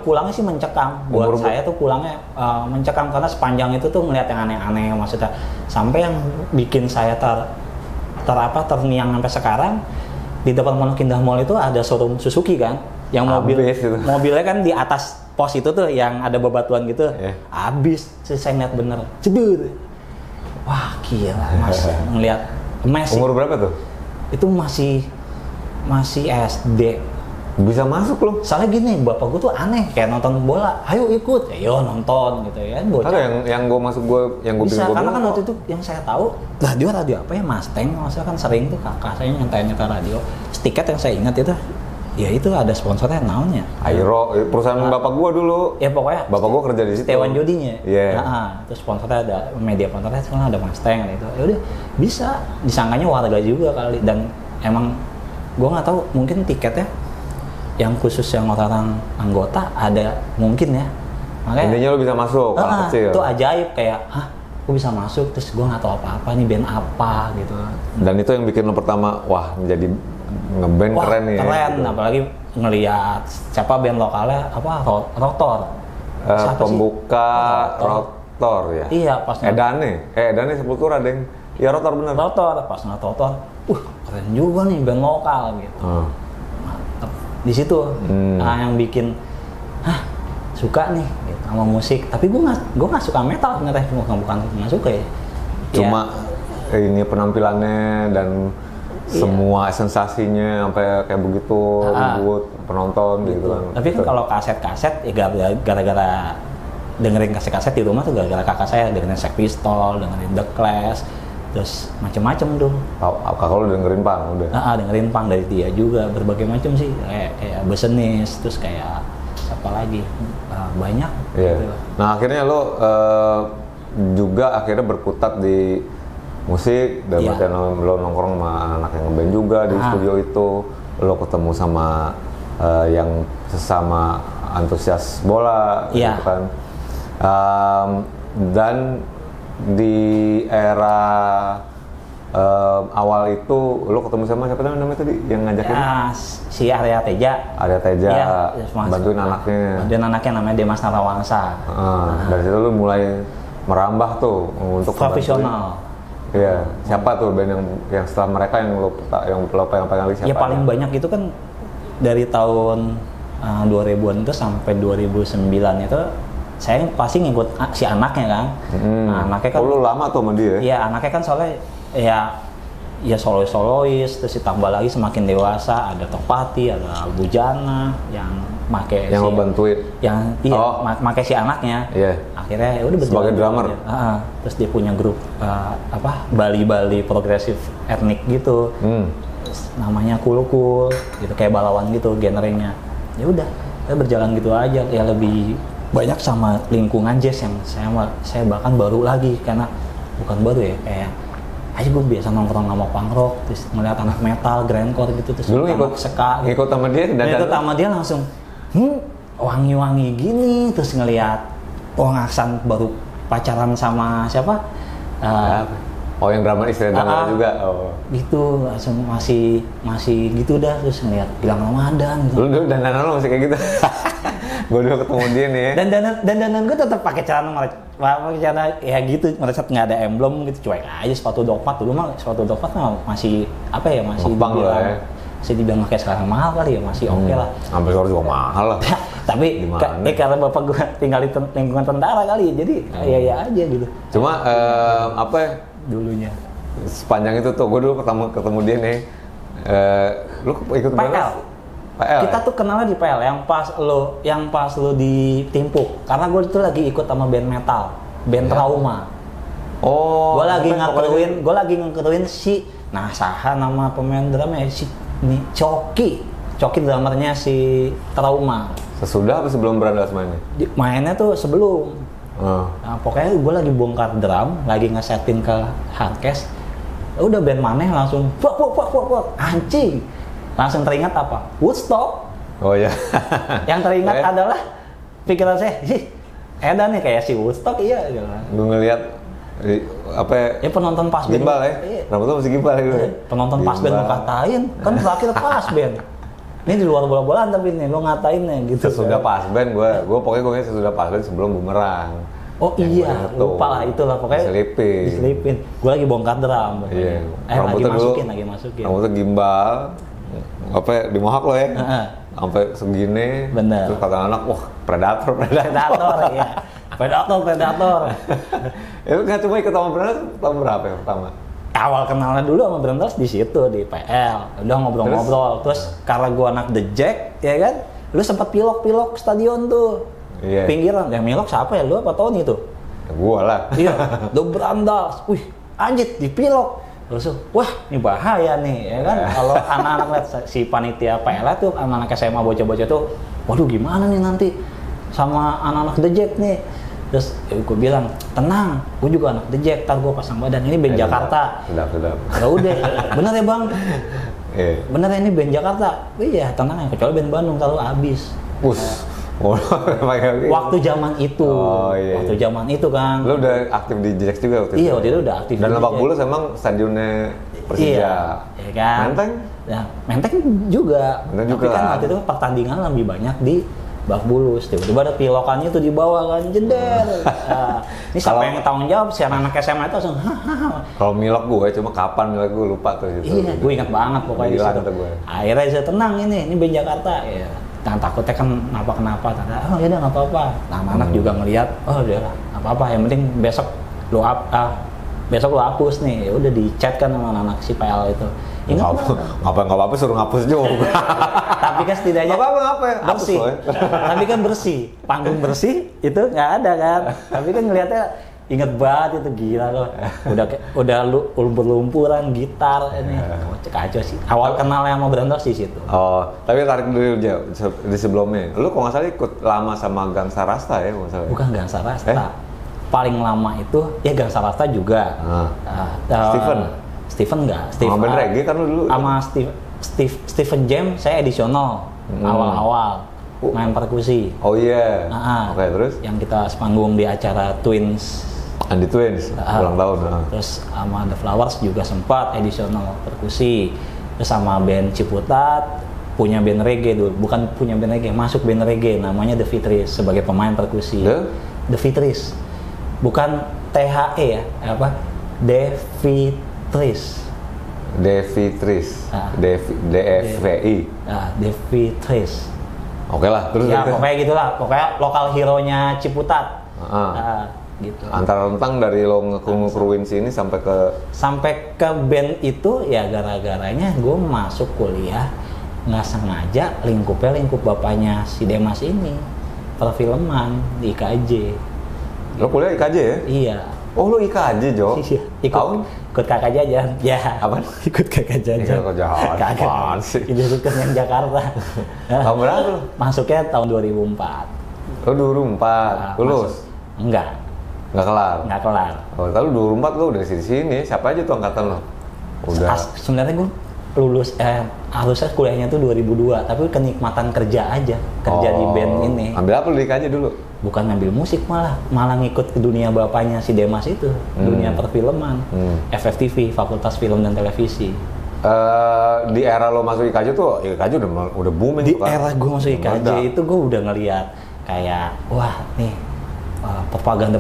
Pulangnya sih mencekam. Buat saya tuh pulangnya mencekam karena sepanjang itu tuh ngeliat yang aneh-aneh, maksudnya sampai yang bikin saya terngiang sampai sekarang, di depan Pondok Indah Mall itu ada showroom Suzuki kan, yang mobilnya kan di atas pos itu tuh yang ada bebatuan gitu. Abis saya ngeliat bener, cebur. Wah gila, Mas ngeliat emas. Umur berapa tuh? Itu masih SD. Bisa masuk loh. Soalnya gini, bapak gue tuh aneh, kayak nonton bola, ayo ikut, ayo nonton gitu ya. Ada yang gue masuk yang gue bisa, karena kan waktu itu yang saya tahu radio apa ya, Mustang, maksudnya kan sering tuh kakak saya nyetel radio. Tiket yang saya ingat itu, ya itu ada sponsornya namanya Aero, perusahaan bapak gue dulu. Ya pokoknya. Bapak gue kerja di situ. Tewan Jodinya. Iya. Terus sponsornya ada media sponsornya sekarang ada Mustang gitu. Ya udah bisa, disangkanya warga juga kali, dan emang gue nggak tahu, mungkin tiketnya yang khusus yang orang anggota ada mungkin ya. Makanya intinya lo bisa masuk, anak kecil. Itu ajaib, kayak gue bisa masuk, terus gue nggak tahu apa-apa nih band apa gitu. Dan itu yang bikin lo pertama, wah menjadi ngeband keren nih. Keren, gitu. Apalagi ngelihat siapa band lokalnya apa, Rotor. Pembuka Rotor ya. Iya, pas Edane Sepultura deng. Ya Rotor bener. Rotor, pas nggak Rotor. Keren juga nih band lokal gitu. Mantep. Di situ yang bikin suka nih gitu, sama musik. Tapi gue nggak suka metal ternyata, bukan nggak suka ya. Cuma ini penampilannya dan semua sensasinya sampai kayak begitu buat penonton gitu kan. Tapi kan kalau kaset ya gara-gara dengerin kaset di rumah tuh gara-gara kakak saya dengerin Sex Pistols, dengerin The Clash, terus macem-macem tuh. Kakak lu dengerin punk udah? Dengerin punk dari dia juga, berbagai macam sih, kayak Besenis, terus kayak apa lagi, banyak. Gitu. Nah akhirnya lo juga akhirnya berkutat di musik, dan lo nongkrong sama anak yang ngeband juga di studio itu, lo ketemu sama yang sesama antusias bola, gitu kan. Dan di era awal itu lo ketemu sama siapa namanya tadi yang ngajakin? Si Arya Teja. Bantuin anaknya namanya Demas Narawangsa. Dari situ lo mulai merambah tuh untuk profesional. Iya, siapa tuh band yang setelah mereka yang paling kali siapa? Ya paling banyak itu kan dari tahun 2000-an itu sampai 2009 itu saya pasti ngikut si anaknya kan. Anaknya kan. Lu lama tuh sama dia? Iya, anaknya kan soalnya ya solois, terus ditambah lagi semakin dewasa ada Topati, ada Bujana yang make yang ngebantuin. Make si anaknya. Iya. Akhirnya ya udah sebagai drummer. Terus dia punya grup Bali progresif etnik gitu. Namanya Kulukul gitu, kayak balawan gitu genrenya. Ya udah, kita berjalan gitu aja. Ya lebih banyak sama lingkungan jazz yang saya bahkan baru lagi, karena bukan baru ya, kayak aja gue biasa nongkrong sama punk rock, terus ngeliat anak metal, grindcore gitu, terus dulu ikut ska gitu. Ikut sama dia dan ikut sama dia langsung wangi-wangi gini, terus ngeliat Aksan baru pacaran sama siapa? Yang drama istri drama juga. Gitu, langsung masih gitu dah, terus ngeliat Gilang Ramadan gitu. Lu dandanan lu masih kayak gitu. Gue udah ketemu dia nih ya. Dan gue tetap pakai celana ya gitu, merecet nggak ada emblem gitu, cuek aja. Sepatu Dogmat dulu mah, sepatu Dogmat mah masih masih dibilang kayak sekarang mahal kali ya, masih oke lah. Sampai sekarang juga mahal lah. Tapi karena bapak gue tinggal di lingkungan tentara kali, jadi ya aja gitu. Cuma dulunya sepanjang itu tuh gue dulu ketemu dia nih. Lu ikut PL. Kita tuh kenalnya di PL yang pas lo di Timpuk, karena gue itu lagi ikut sama band metal, band Trauma. Gue lagi ngekruin si nama pemain drumnya si Coki drummernya si Trauma. Sesudah apa sebelum Brandas mainnya? Mainnya tuh sebelum. Nah, pokoknya gue lagi bongkar drum, lagi ngesetin ke hardcase. Udah band maneh langsung wak anjing. Langsung teringat apa? Woodstock. Oh ya. Yang teringat adalah pikiran saya, Edan nih kayak si Woodstock, iya. Gue ngeliat Apa ya? Ya penonton pas band. Gimbal ya? Iya. Rambutnya masih gimbal gitu. Penonton pas band lu katain, kan terakhir pas band. Ini di luar bola-bolaan tapi nih lo ngatain nih gitu. Sesudah pas band gue pokoknya sesudah pas band sebelum bumerang. Oh iya, lupa lah itulah pokoknya. Diselipin. Gue lagi bongkar drum. Iya. Lagi masukin. Rambutnya gimbal. Apa ya, di mohak lo ya? Sampai segini. Bener. Terus kata anak, wah predator Iya. Predator. Itu nggak cuma ikut sama Branders tahun berapa ya pertama? Awal kenalnya dulu sama Branders di situ di PL. Udah ngobrol-ngobrol. Terus karena gua anak The Jack, ya kan? Lu sempat pilok stadion tuh. Iya. Pinggiran. Yang milok siapa ya? Lu apa Tony tuh? Ya, gua lah. Iya. The Branders. Wih, anjir dipilok. Terus, wah ini bahaya nih, ya kan? Kalau anak-anak lihat si panitia PL tuh, anak-anak SMA bocah-bocah tuh, waduh gimana nih nanti sama anak-anak The Jack nih. Terus gue bilang, tenang, gue juga anak The Jack, ntar gue pasang badan, ini band Jakarta. Sedap. Ya udah, bener ya bang? Iya. Bener ya ini band Jakarta? Iya, tenang ya, kecuali band Bandung, kalau habis. Waktu zaman itu. Iya. Waktu zaman itu kan. Lu udah aktif di Jack juga waktu itu? Iya, waktu itu udah aktif. Dan Lebak Bulus emang stadionnya Persija. Iya kan? Menteng? Ya, Menteng juga. Tapi kan waktu itu pertandingan lebih banyak di Lebak Bulus. Tiba-tiba ada pilokannya tuh di bawah kan, jeder. Ini siapa yang tanggung jawab? Si anak SMA itu langsung Kalau milok gue, cuma kapan milok gue lupa tuh gitu. Iya, gue ingat banget pokoknya di situ. Akhirnya saya tenang ini band Jakarta. Ya. Jangan takutnya kan kenapa. Oh ya udah nggak apa-apa. Nah, anak juga ngelihat, oh udah nggak apa-apa. Yang penting besok lu hapus nih. Ya udah di chat kan sama anak si PL itu. Nggak apa-apa suruh ngapus juga. Tapi kan setidaknya apa bersih. Tapi kan bersih, panggung bersih itu nggak ada kan. Tapi kan ngelihatnya inget banget itu gila loh. Udah lumpur-lumpuran gitar ini. Kacau sih. Awal kenalnya sama Branders di situ. Oh, tapi tarik dulu jauh di sebelumnya. Lu kok nggak salah ikut lama sama Gangsa Rasta ya, nggak salah? Bukan Gangsa Rasta. Paling lama itu ya Gangsa Rasta juga. Steven enggak. Sama band reggae kan lu dulu. Sama Steven Jam saya edisional awal-awal main perkusi. Oh iya. Oke, terus yang kita sepanggung di acara Twins. Andi Twins ulang tahun. Terus sama The Flowers juga sempat edisional perkusi. Terus sama band Ciputat punya band reggae dulu, bukan punya band reggae, masuk band reggae namanya The Fitris sebagai pemain perkusi. The Fitris. Bukan THE ya, apa? The Fitris. DFVI. The Fitris. Oke lah, terus ya pokoknya gitulah, pokoknya lokal hero-nya Ciputat. Gitu. Antara rentang dari lo ngekruin sini sampai ke band itu ya gara-garanya gue masuk kuliah nggak sengaja lingkup bapaknya si Demas ini perfilman di IKJ. Lo kuliah IKJ ya? Iya. Oh lo IKJ Jo? Iya. Ikut kakak jajan. Ya. Apa? Ikut kakak jajan. Kakak sih. Ikut yang Jakarta. Tahun berapa lo? Masuknya tahun 2004. Lo 2004 lulus? Enggak kelar. Oh, kalau 2004 lo udah di sini. Siapa aja tuh angkatan lo? Udah. Sebenarnya gue lulus harusnya kuliahnya tuh 2002, tapi kenikmatan kerja aja. Di band ini. Ambil apa lu di IKJ dulu? Bukan ngambil musik malah ngikut ke dunia bapaknya si Demas itu, dunia perfilman. FFTV, Fakultas Film dan Televisi. Di era lo masuk IKJ tuh, IKJ udah booming. Di era gue masuk IKJ itu gue udah ngeliat kayak wah nih propaganda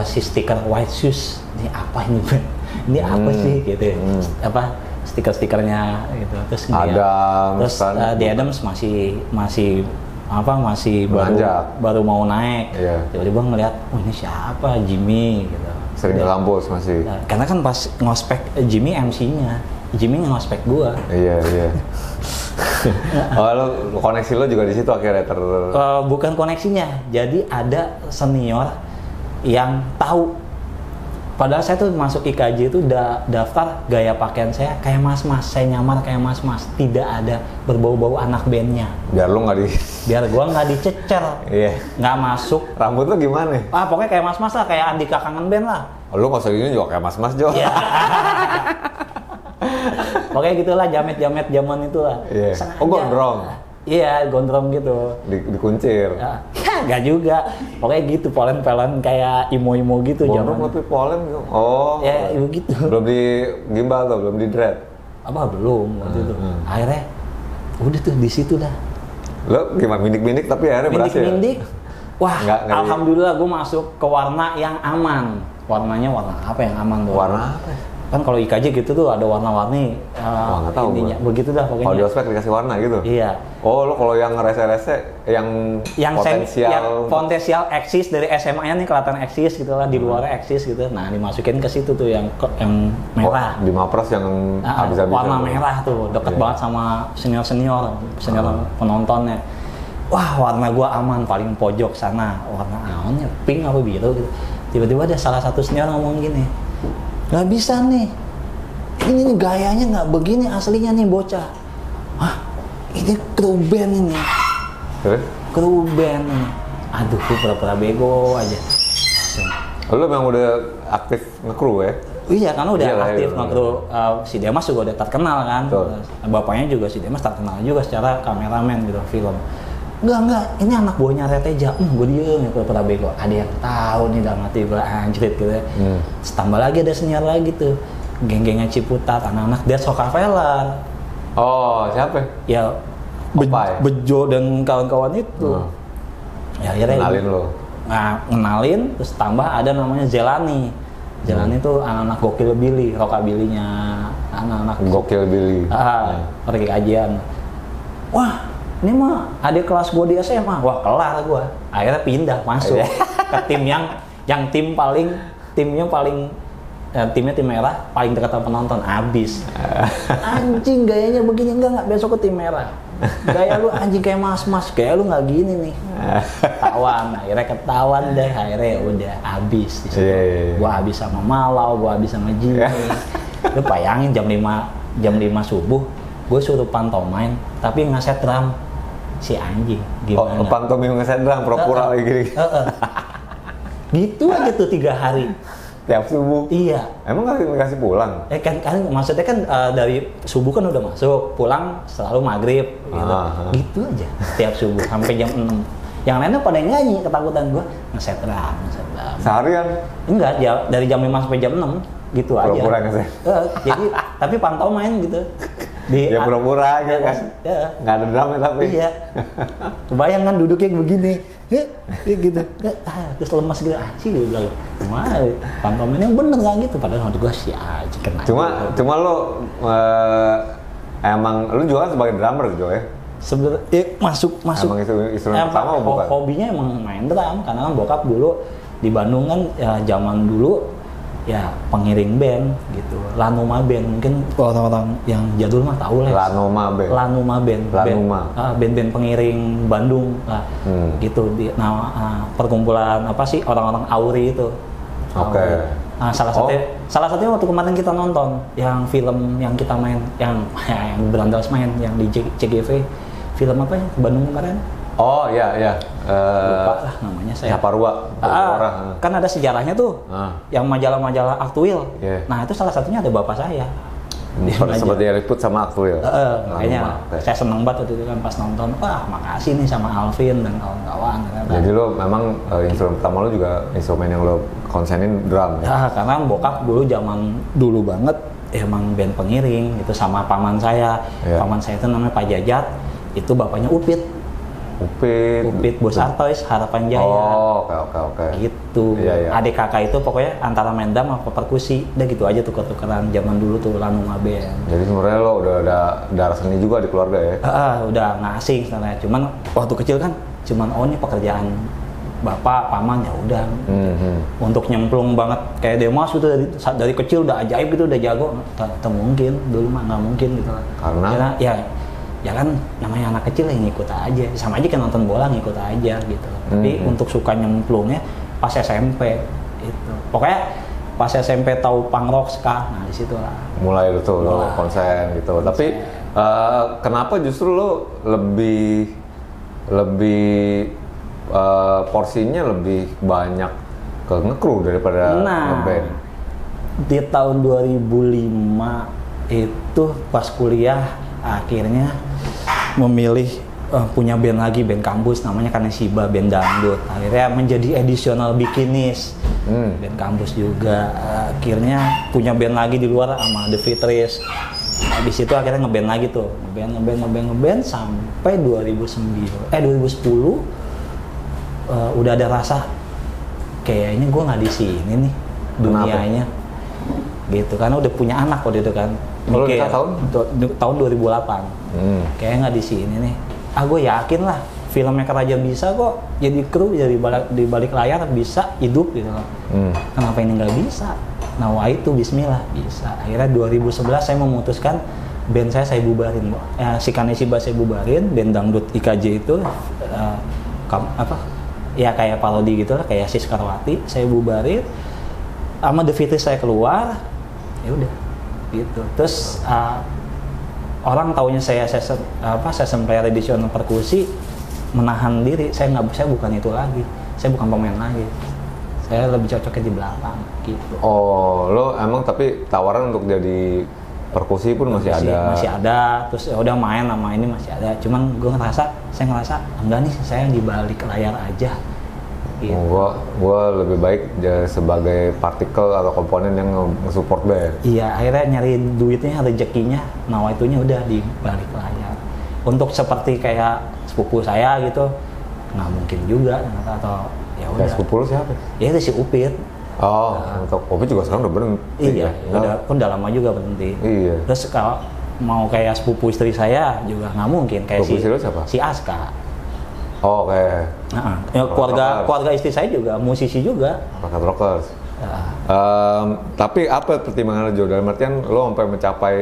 si stiker White Shoes ini apa ini apa sih gitu apa stiker-stikernya gitu terus The Adams masih baru mau naik tiba-tiba ngeliat ini siapa Jimmy gitu sering ke kampus masih karena kan pas ngospek Jimmy MC-nya Jimmy ngospek gua iya oh, lo koneksi lo juga di situ akhirnya bukan koneksinya. Jadi ada senior yang tahu. Padahal saya tuh masuk IKJ itu daftar gaya pakaian saya kayak mas-mas, saya nyamar kayak mas-mas, tidak ada berbau-bau anak bandnya. Biar gua nggak dicecer, nggak masuk. Rambut lo gimana? Pokoknya kayak mas-mas lah, kayak Andika Kangen Band lah. Lo nggak usah gini juga kayak mas-mas Jo. Pokoknya gitulah jamet-jamet zaman itulah. Oh gondrong. Iya, gondrong gitu. Dikuncir. Gak juga. Pokoknya gitu, polen-polen kayak imo-imo gitu. Gondrong tapi polen gitu. Oh. Ya, gitu. Belum di gimbal tuh, belum di dread. Apa belum waktu itu. Akhirnya udah tuh di situ dah. Lo gimana mindik-mindik tapi akhirnya berhasil. Mindik-mindik. Wah, nggak alhamdulillah gue masuk ke warna yang aman. Warnanya warna apa yang aman tuh? Warna apa? Kan kalau IKJ gitu tuh ada warna-warni nggak tahu intinya begitu dah pokoknya. Kalau di ospek dikasih warna gitu? Iya. Oh, lo kalau yang rese-rese yang potensial eksis dari SMA-nya nih kelihatan eksis gitu lah, di luarnya eksis gitu. Nah, dimasukin ke situ tuh yang merah. Di Mapras yang habis-habisan. Warna merah tuh, deket banget sama senior penontonnya. Wah, warna gua aman, paling pojok sana. Warna awannya pink apa biru gitu. Tiba-tiba ada salah satu senior ngomong gini, nggak bisa nih, ini nih gayanya nggak begini aslinya nih bocah. Hah, ini kru band ini. Terus? Kru band ini. Aduh, gue pura-pura bego aja. Langsung. Lo memang udah aktif nge-crew ya? Iya, karena udah aktif iya. nge-crew. Si Demas juga udah terkenal kan. Betul. Bapaknya juga si Demas terkenal juga secara kameramen gitu film. Enggak, ini anak buahnya Reteja. Gue diem ya pura-pura bego. Ada yang tahu nih dalam hati gue anjrit gitu ya. Terus tambah lagi ada senior lagi tuh. Geng-gengnya Ciputat, anak-anak Dead Rockefeller. Oh, siapa? Ya, Bejo dan kawan-kawan itu. Ya, akhirnya kenalin lo. Nah, ngenalin, terus tambah ada namanya Zelani. Zelani tuh anak-anak Gokil Billy, rockabilly-nya anak-anak Gokil Billy. pergi kajian. Wah, ini mah adik kelas gue di SMA. Wah, kelar gue. Akhirnya pindah masuk ke tim timnya tim merah, paling dekat sama penonton. Abis anjing gayanya begini. Enggak, besok ke tim merah. Gaya lu anjing kayak mas-mas, kayak lu nggak gini nih. Ketahuan deh. Akhirnya udah abis di situ. Gua habis sama Malau, gua habis sama Jimmy. Lu bayangin jam 5 subuh, gue suruh pantomain tapi ngeset drum. Si anjing gimana? Pantomim ngeset drum, pura-pura lagi gini. Gitu aja tuh 3 hari. Tiap subuh? Iya. Emang nggak kasih pulang? Kan maksudnya kan dari subuh kan udah masuk, pulang selalu maghrib gitu. Gitu aja tiap subuh sampai jam 6. Yang lainnya pada nyanyi, ketakutan gue ngeset drum. Seharian? Enggak, dari jam 5 sampai jam 6 gitu aja. Pura-pura ngeset? Jadi tapi pantau main gitu. Ya pura-pura aja kan? Ya. Nggak ada drumnya tapi? Iya. Kebayang kan duduknya begini. Gitu. Terus lemas gitu. Gue bilang, wah pantomin yang bener gak gitu. Padahal waktu gue sih aja kena. Cuma lo emang lo juga kan sebagai drummer gitu ya? Sebenarnya masuk. Emang instrumen pertama bukan? Hobinya emang main drum. Karena kan bokap dulu di Bandung kan ya zaman dulu ya pengiring band gitu, Lanuma Band, mungkin orang-orang yang jadul mah tahu lah. Lanuma Band. Band-band pengiring Bandung lah, gitu. Perkumpulan apa sih orang-orang Auri itu. Oke. Nah, salah satunya waktu kemarin kita nonton yang film yang kita main, yang Berandas main, yang di CGV, film apa ya Bandung kemarin? Oh iya. Lupa lah namanya saya. Parua. Kan ada sejarahnya tuh, yang majalah-majalah Aktuil. Nah itu salah satunya ada bapak saya. Seperti Liput sama Aktuil. Makanya saya seneng banget waktu itu kan pas nonton. Wah makasih nih sama Alvin dan kawan-kawan. Jadi lo memang instrumen pertama lo juga instrumen yang lo konsenin drum ya? Karena bokap dulu zaman dulu banget emang band pengiring gitu sama paman saya. Paman saya itu namanya Pak Jajat. Itu bapaknya Upit Bos Artois, Harapan Jaya. Oh, oke. Gitu. Iya. Adik kakak itu pokoknya antara main drum apa perkusi. Udah gitu aja tuker-tukeran zaman dulu tuh Lanuma Band. Jadi sebenarnya lo udah ada darah seni juga di keluarga ya? Udah nggak asing sebenarnya. Cuman waktu kecil kan ini pekerjaan bapak, paman ya udah. Untuk nyemplung banget kayak Demas itu dari kecil udah ajaib gitu, udah jago. Tak mungkin dulu mah nggak mungkin gitu. Karena ya kan namanya anak kecil yang ngikut aja, sama aja kan nonton bola ngikut aja gitu. Tapi untuk suka nyemplungnya pas SMP itu. Pokoknya pas SMP tahu punk rock ska, nah di situ lah. Mulai tuh lo konsen gitu. Tapi kenapa justru lo lebih porsinya lebih banyak ke nge-crew daripada nge-band? Di tahun 2005 itu pas kuliah akhirnya memilih punya band lagi, band kampus namanya Kanesiba, band dangdut. Akhirnya menjadi additional bikinis, band kampus juga. Akhirnya punya band lagi di luar sama The Fitris. Habis itu akhirnya ngeband lagi tuh, ngeband sampai 2010 udah ada rasa kayaknya gue nggak di sini nih dunianya. Gitu karena udah punya anak waktu itu kan. Mikir tahun 2008. Kayaknya nggak di sini nih. Gue yakin lah filmmaker aja bisa kok jadi kru jadi di balik layar bisa hidup gitu loh. Kenapa ini nggak bisa? Nah itu bismillah bisa. Akhirnya 2011 saya memutuskan band saya bubarin. Si Kanesiba saya bubarin, band dangdut IKJ itu ya kayak parodi gitu lah, kayak Sis Karwati saya bubarin. Sama The Fitris saya keluar. Ya udah gitu. Terus orang taunya saya session player additional perkusi, menahan diri. Saya bukan itu lagi. Saya bukan pemain lagi. Saya lebih cocoknya di belakang gitu. Oh, lo emang tapi tawaran untuk jadi perkusi pun masih ada. Masih ada. Terus ya udah main sama ini masih ada. Cuman saya ngerasa enggak nih, saya di balik layar aja. Gitu. Gue lebih baik sebagai partikel atau komponen yang nge-support band. Iya, akhirnya nyari duitnya, rezekinya, itunya udah di balik layar. Untuk seperti kayak sepupu saya gitu, nggak mungkin juga atau ya udah. Sepupu lu siapa? Ya itu si Upit. Oh, untuk Upit juga sekarang udah berhenti. Iya, udah lama juga berhenti. Iya. Terus kalau mau kayak sepupu istri saya juga nggak mungkin kayak si Aska. Oh, kayak keluarga istri saya juga musisi juga. Rockers. Tapi apa pertimbangan lo, dalam artian lo sampai mencapai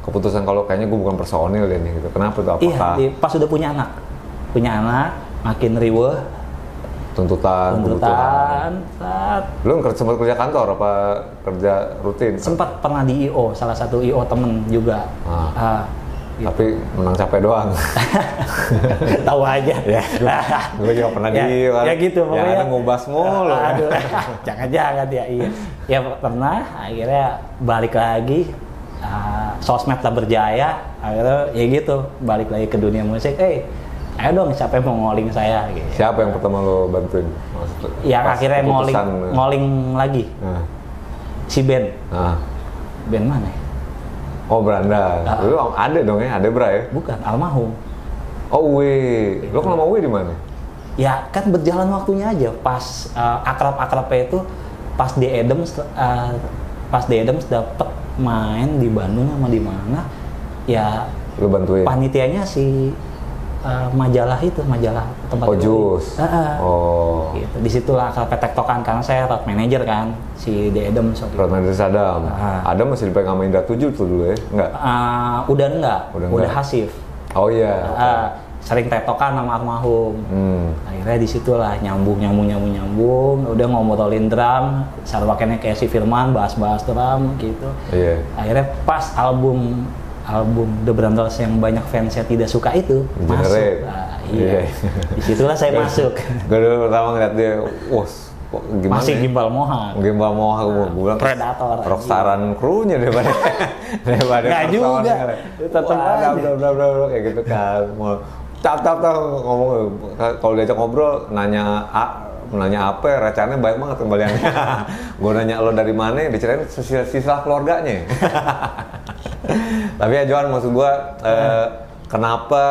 keputusan kalau kayaknya gue bukan personil deh nih gitu. Kenapa tuh? Apakah? Iya, pas udah punya anak makin riweh. Tuntutan. Lo sempat kerja kantor apa kerja rutin? Sempat pernah di IO, salah satu IO temen juga. Gitu. Tapi menang capek doang. Tahu aja. Ya, gue juga pernah di ya gitu pokoknya. Yang ada ngubas mulu. Aduh, jangan ya. Iya. Ya pernah. Akhirnya balik lagi. Sosmed lah berjaya. Akhirnya ya gitu. Balik lagi ke dunia musik. Ayo dong, siapa yang mau ngoling saya? Gitu. Siapa yang pertama lo bantuin? Yang akhirnya ngoling lagi. Si Ben. Ben mana ya? Oh, Beranda. Lu ada dong ya, ada Bra ya? Bukan, almarhum. Oh, Uwe. Lo kenal sama Uwe di mana? Ya kan berjalan waktunya aja. Pas akrab-akrabnya itu pas di Adams dapet main di Bandung sama di mana? Ya. Lo bantuin. Panitianya si majalah tempat Jus. Gitu. Disitulah akrabnya tektokan karena saya road manager kan si The Adams. Road manager Adam. Adam masih dipegang sama Indra 7 tuh dulu ya? Enggak? Udah Hasif. Oh iya. Sering tektokan sama almarhum. Akhirnya disitulah nyambung. Udah ngobrolin drum. Sarwakennya kayak si Firman bahas drum gitu. Iya. Akhirnya pas album The Brandals yang banyak fansnya tidak suka itu masuk. Iya. Disitulah saya masuk. Gue dulu pertama ngeliat dia, gimana? Masih gimbal moha. Gue bilang Predator. Rockstaran krunya daripada nggak juga. Tetap aja. Bla kayak gitu kan. Mau tap ngomong kalau diajak ngobrol nanya apa, recannya banyak banget kembaliannya. Gue nanya lo dari mana, diceritain sisa keluarganya. Tapi ya Johan, maksud gue kenapa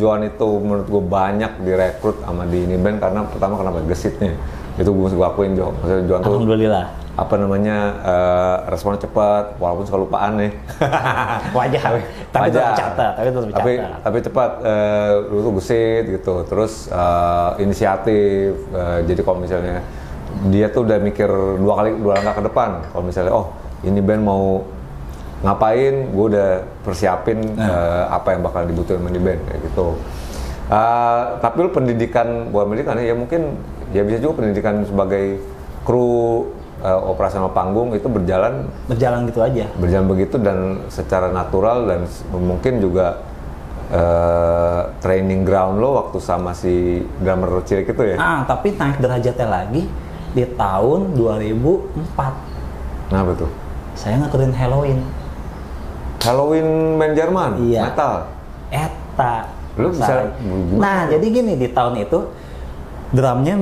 Johan itu menurut gue banyak direkrut sama di ini band, karena pertama kenapa gesitnya itu gue akuin Jo. Maksudnya Johan tuh alhamdulillah responnya cepat walaupun suka lupaan nih. Wajar. Tapi cepat, lu tuh gesit gitu. Terus inisiatif. Jadi kalau misalnya dia tuh udah mikir dua langkah ke depan. Kalau misalnya ini band mau ngapain, gue udah persiapin apa yang bakal dibutuhin sama di band kayak gitu. Tapi lu bukan pendidikan ya mungkin ya bisa juga pendidikan sebagai kru operasional panggung itu berjalan gitu aja. Berjalan begitu dan secara natural dan mungkin juga training ground lo waktu sama si drummer cilik itu ya. Tapi naik derajatnya lagi di tahun 2004. Kenapa tuh? Saya ngaturin Halloween band Jerman? Iya. Metal? Eta. Lu bisa Nah, jadi gini, di tahun itu drumnya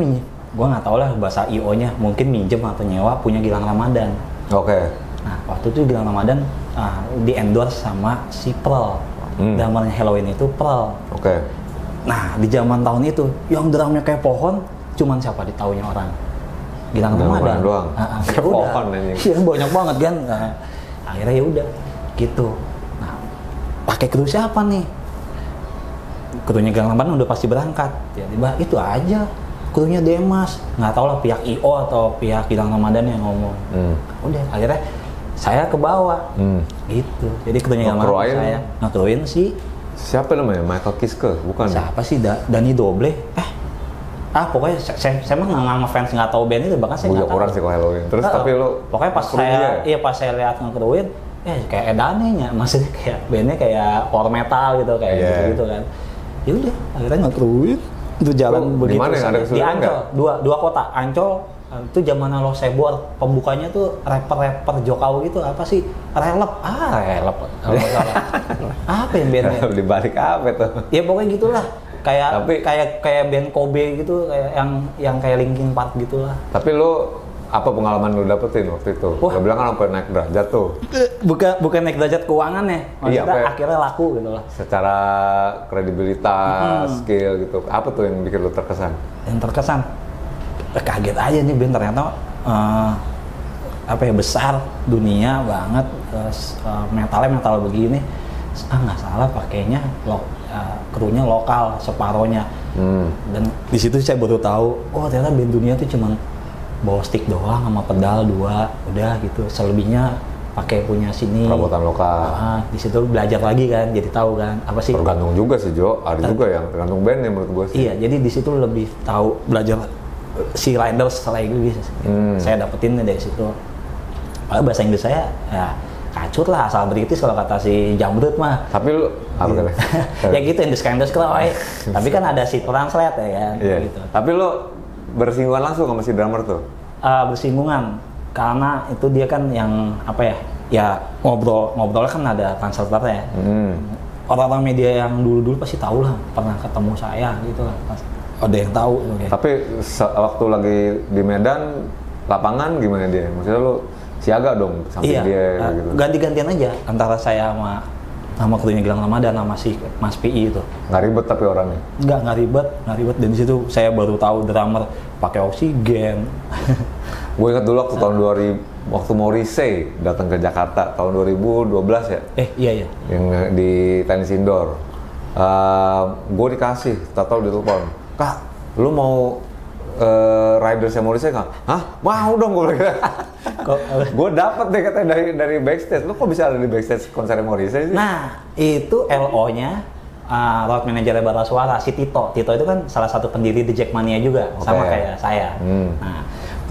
gua nggak tahu lah bahasa IO-nya, mungkin minjem atau nyewa punya Gilang Ramadan. Oke. Nah, waktu itu Gilang Ramadan di endorse sama si Pearl. Drummernya Halloween itu Pearl. Oke. Nah, di zaman tahun itu yang drumnya kayak pohon, cuman siapa ditaunya orang? Gilang Ramadan doang. Ya Pohon anjing. Iya, banyak banget kan. Nah, akhirnya ya udah gitu. Nah, pakai kru siapa nih? Krunya Gilang Ramadan udah pasti berangkat. Tiba-tiba itu aja krunya Demas. Nggak tahu lah pihak IO atau pihak Gilang Ramadan yang ngomong. Udah, akhirnya saya ke bawah. Gitu. Jadi krunya Gilang Ramadan saya ngekruin si siapa namanya? Michael Kiske, bukan? Siapa sih? Dani Doble. Pokoknya saya mah nggak ngefans, nggak tahu band itu, bahkan saya nggak tahu. Kurang sih kalau Halloween. Terus tapi lo pokoknya pas saya lihat ngekruin, kayak Edanenya, maksudnya kayak bandnya kayak power metal gitu, kayak gitu kan. Ya udah, akhirnya ngekruin. Itu jalan begitu. Di mana yang ada di Ancol, dua kota. Ancol itu zaman Lo Sebor, pembukanya tuh rapper Jokau gitu, apa sih? Relep. Relep. Kalau salah. Apa yang bandnya? Di balik apa tuh? Ya pokoknya gitulah. Kayak band Kobe gitu, kayak yang kayak Linkin Park gitulah. Tapi lo apa pengalaman lo dapetin waktu itu? Lo bilang kan sampai naik derajat tuh. Bukan naik derajat keuangan ya. Maksudnya akhirnya laku gitu lah. Secara kredibilitas, skill gitu. Apa tuh yang bikin lo terkesan? Yang terkesan kaget aja nih band ternyata besar dunia banget, metalnya metal begini. Nggak salah pakainya krunya lokal separohnya. Dan di situ saya baru tahu, ternyata band dunia tuh cuman bawa stick doang sama pedal 2, udah gitu. Selebihnya pakai punya sini. Perabotan lokal. Di situ belajar lagi kan, jadi tahu kan apa sih. Tergantung juga sih Jo, ada juga yang tergantung band ya menurut gue sih. Iya, jadi di situ lebih tahu belajar si Riders lagi gitu. Saya dapetin dari situ. Bahasa Inggris saya kacur lah, asal British kalau kata si Jamrut mah. Tapi lu apa kali? Ya gitu, Indus Kroy. Tapi kan ada si translate ya kan. Iya. Gitu. Tapi lu bersinggungan langsung sama si drummer tuh? Bersinggungan, karena itu dia kan yang ya ngobrolnya kan ada translatornya. Orang-orang media yang dulu pasti tahu lah, pernah ketemu saya gitu lah. Ada yang tahu. Okay. Tapi waktu lagi di Medan, lapangan gimana dia? Maksudnya lu siaga dong sampai dia gitu. Ganti-gantian aja antara saya sama krunya Gilang Ramadan sama si Mas PI itu. Nggak ribet tapi orangnya? Nggak ribet. Dan di situ saya baru tahu drummer pakai oksigen. Gue ingat dulu waktu tahun 2000, waktu Morrissey datang ke Jakarta tahun 2012 ya? Iya. Yang di tenis indoor. Gue dikasih, tahu ditelepon, Kak, lu mau ridersnya Morrissey nggak? Hah? Mau dong gue bilang. Gue dapet deh katanya dari backstage. Lu kok bisa ada di backstage konser Morrissey sih? Nah, itu LO-nya road manager Bara Suara, si Tito. Tito itu kan salah satu pendiri The Jackmania juga, sama kayak saya. Nah,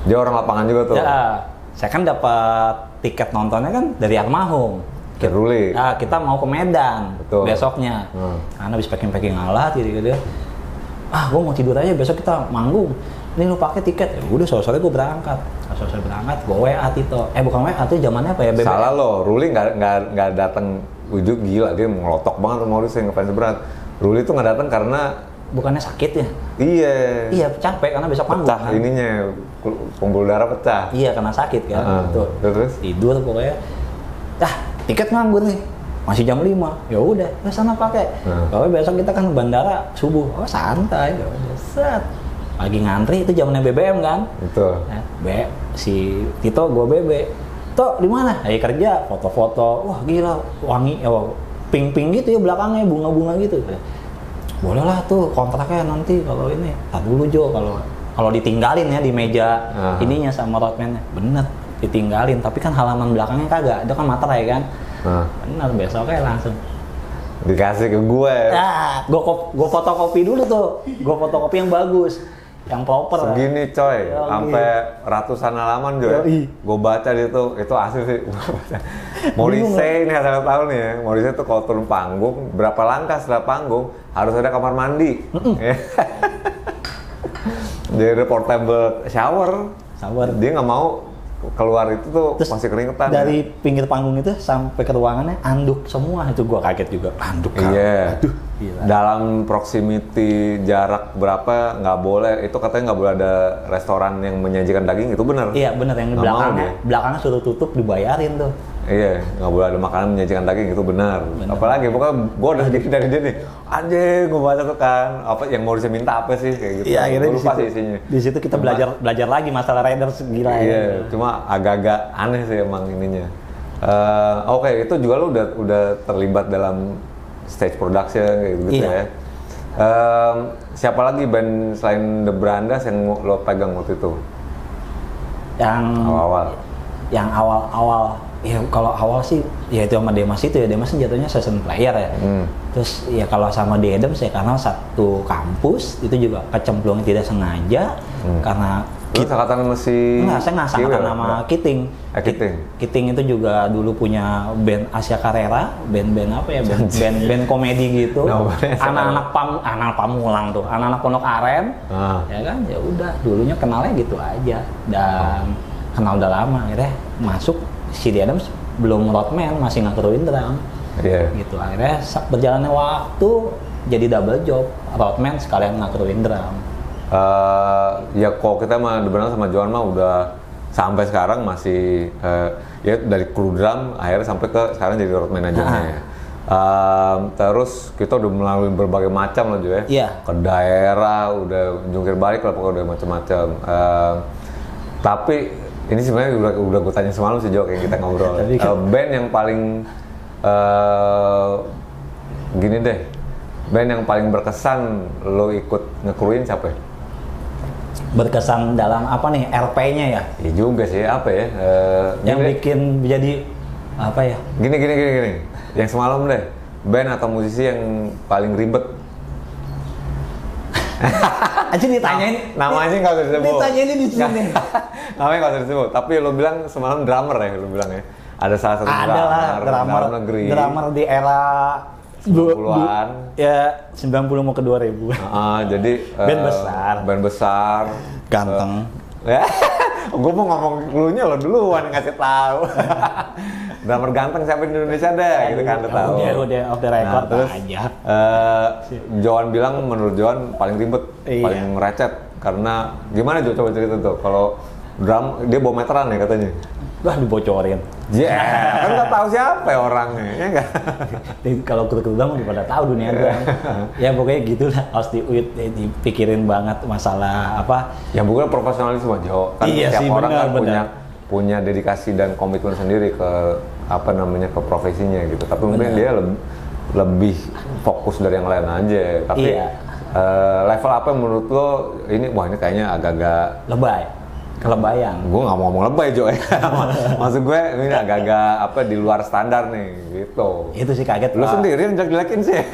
dia orang lapangan juga tuh? Ya, saya kan dapat tiket nontonnya kan dari almarhum. Ruli. Kita mau ke Medan. Betul. Besoknya. Karena habis packing alat gitu. Gue mau tidur aja, besok kita manggung. Ini lu pakai tiket. Ya udah, sore-sore gue berangkat. Sore-sore berangkat, gue WA Tito. Bukan WA tuh zamannya apa ya? BBM. Salah lo, Ruli nggak datang. Ujuk gila, dia ngelotok banget sama Morrissey, ngefans berat. Ruli tuh nggak datang karena bukannya sakit ya? Iya, capek karena besok manggung. Pecah kan? Ininya, pembuluh darah pecah. Iya, karena sakit kan. Terus? Tidur pokoknya. Tiket nganggur nih. Masih jam 5. Ya udah, ke sana pakai. Pokoknya besok kita kan bandara subuh. Santai. Ya udah, set. Lagi ngantri itu zamannya BBM kan? Betul. Si Tito gue BB. Tok, di mana? Lagi kerja, foto-foto. Wah, gila, wangi, pink-pink gitu ya belakangnya, bunga-bunga gitu. Boleh lah tuh kontraknya nanti kalau ini. Tar dulu Jo, kalau ditinggalin ya di meja ininya sama roadman-nya. Bener, ditinggalin. Tapi kan halaman belakangnya kagak, itu kan materai kan. Bener, besoknya langsung dikasih ke gue. Gue fotokopi dulu tuh. Gue fotokopi yang bagus, yang proper. Segini coy, sampai ratusan halaman Joy. Gue baca itu asli sih. Morrissey ini asal tahu nih ya, Morrissey tuh kalau turun panggung, berapa langkah setelah panggung harus ada kamar mandi. Jadi ada portable shower. Dia nggak mau keluar itu tuh Terus masih keringetan. dari pinggir panggung itu sampai ke ruangannya anduk semua, itu gua kaget juga. Anduk kan. Iya. Aduh, gila. Dalam proximity jarak berapa nggak boleh, itu katanya nggak boleh ada restoran yang menyajikan daging, itu benar. Iya benar, yang Nggak belakangnya mau belakangnya suruh tutup dibayarin tuh. Iya, nggak boleh ada makanan menyajikan daging, itu benar. Apalagi pokoknya gue udah gini dari dia nih, anjing gue baca tuh kan, apa yang mau bisa minta apa sih kayak gitu. Iya, akhirnya Gua di lupa situ. sih isinya. Di situ kita belajar lagi masalah Raiders, gila ya. Iya, cuma agak-agak aneh sih emang ininya. Oke, itu juga lo udah terlibat dalam stage production kayak gitu Iya. ya. Siapa lagi band selain The Brandas yang lo pegang waktu itu? Yang Awal-awal. yang awal-awal ya, kalau awal sih ya itu sama Demas itu ya, Demas kan jatuhnya session player ya. Terus ya kalau sama The Adams ya karena satu kampus itu juga kecemplung tidak sengaja karena Lu angkatan sama si enggak, saya nggak sangkatan Kiwil? nama Enggak. Kiting. Kiting. Kiting itu juga dulu punya band Asia Carrera, band apa ya, band komedi gitu. Namanya Asia Anak Pamulang tuh, anak-anak Pondok Aren. Ya kan, ya udah dulunya kenalnya gitu aja dan kenal udah lama, akhirnya masuk si The Adams belum roadman, masih ngakurin drum. Iya. Gitu akhirnya berjalannya waktu jadi double job, roadman sekalian ngakurin drum. Ya kok kita mah benar sama Johan mah udah sampai sekarang masih ya dari kru drum akhirnya sampai ke sekarang jadi road manajernya ya. Terus kita udah melalui berbagai macam loh juga ya. Iya. Ke daerah udah jungkir balik lah, pokoknya udah macam-macam. Tapi ini sebenarnya udah gue tanya semalam sih Jo, kayak kita ngobrol. Band yang paling gini deh, band yang paling berkesan lo ikut ngekruin siapa ya? Berkesan dalam apa nih, RP-nya ya? Iya juga sih, apa ya? Yang gini bikin jadi apa ya? deh. Gini. Yang semalam deh, band atau musisi yang paling ribet. Aja ditanyain. Namanya nggak usah disebut. Ditanyain di sini. Namanya nggak usah disebut. Tapi lo bilang semalam drummer ya, lo bilang ya. Ada salah satu Ada lah, drummer dalam negeri. drummer di era 90-an. Ya 90 mau ke 2000. Jadi band besar, Ganteng. gue mau ngomong cluenya lo duluan ngasih tahu. Drummer ganteng siapa di Indonesia deh, gitu kan lo tahu. Udah off the record terus aja. Johan bilang menurut Johan paling ribet, Iya. paling recet karena gimana Jo, coba cerita tuh kalau drum dia bawa meteran ya katanya. Wah, dibocorin. Kan nggak tahu siapa ya orangnya, ya nggak? Kalau kedua udah pada tahu dunia gue. Ya pokoknya gitulah, harus dipikirin banget masalah apa. Yang bukan profesionalisme Jo, kan Iya setiap sih, orang kan benar. punya dedikasi dan komitmen sendiri ke apa namanya ke profesinya gitu. Tapi mungkin dia lebih fokus dari yang lain aja. Tapi Iya. level apa yang menurut lo ini, wah ini kayaknya agak-agak Kelebayang. gue nggak mau ngomong lebay Jo ya. Maksud gue ini agak-agak apa di luar standar nih gitu. Itu sih kaget. Lo sendiri yang jelek-jelekin sih.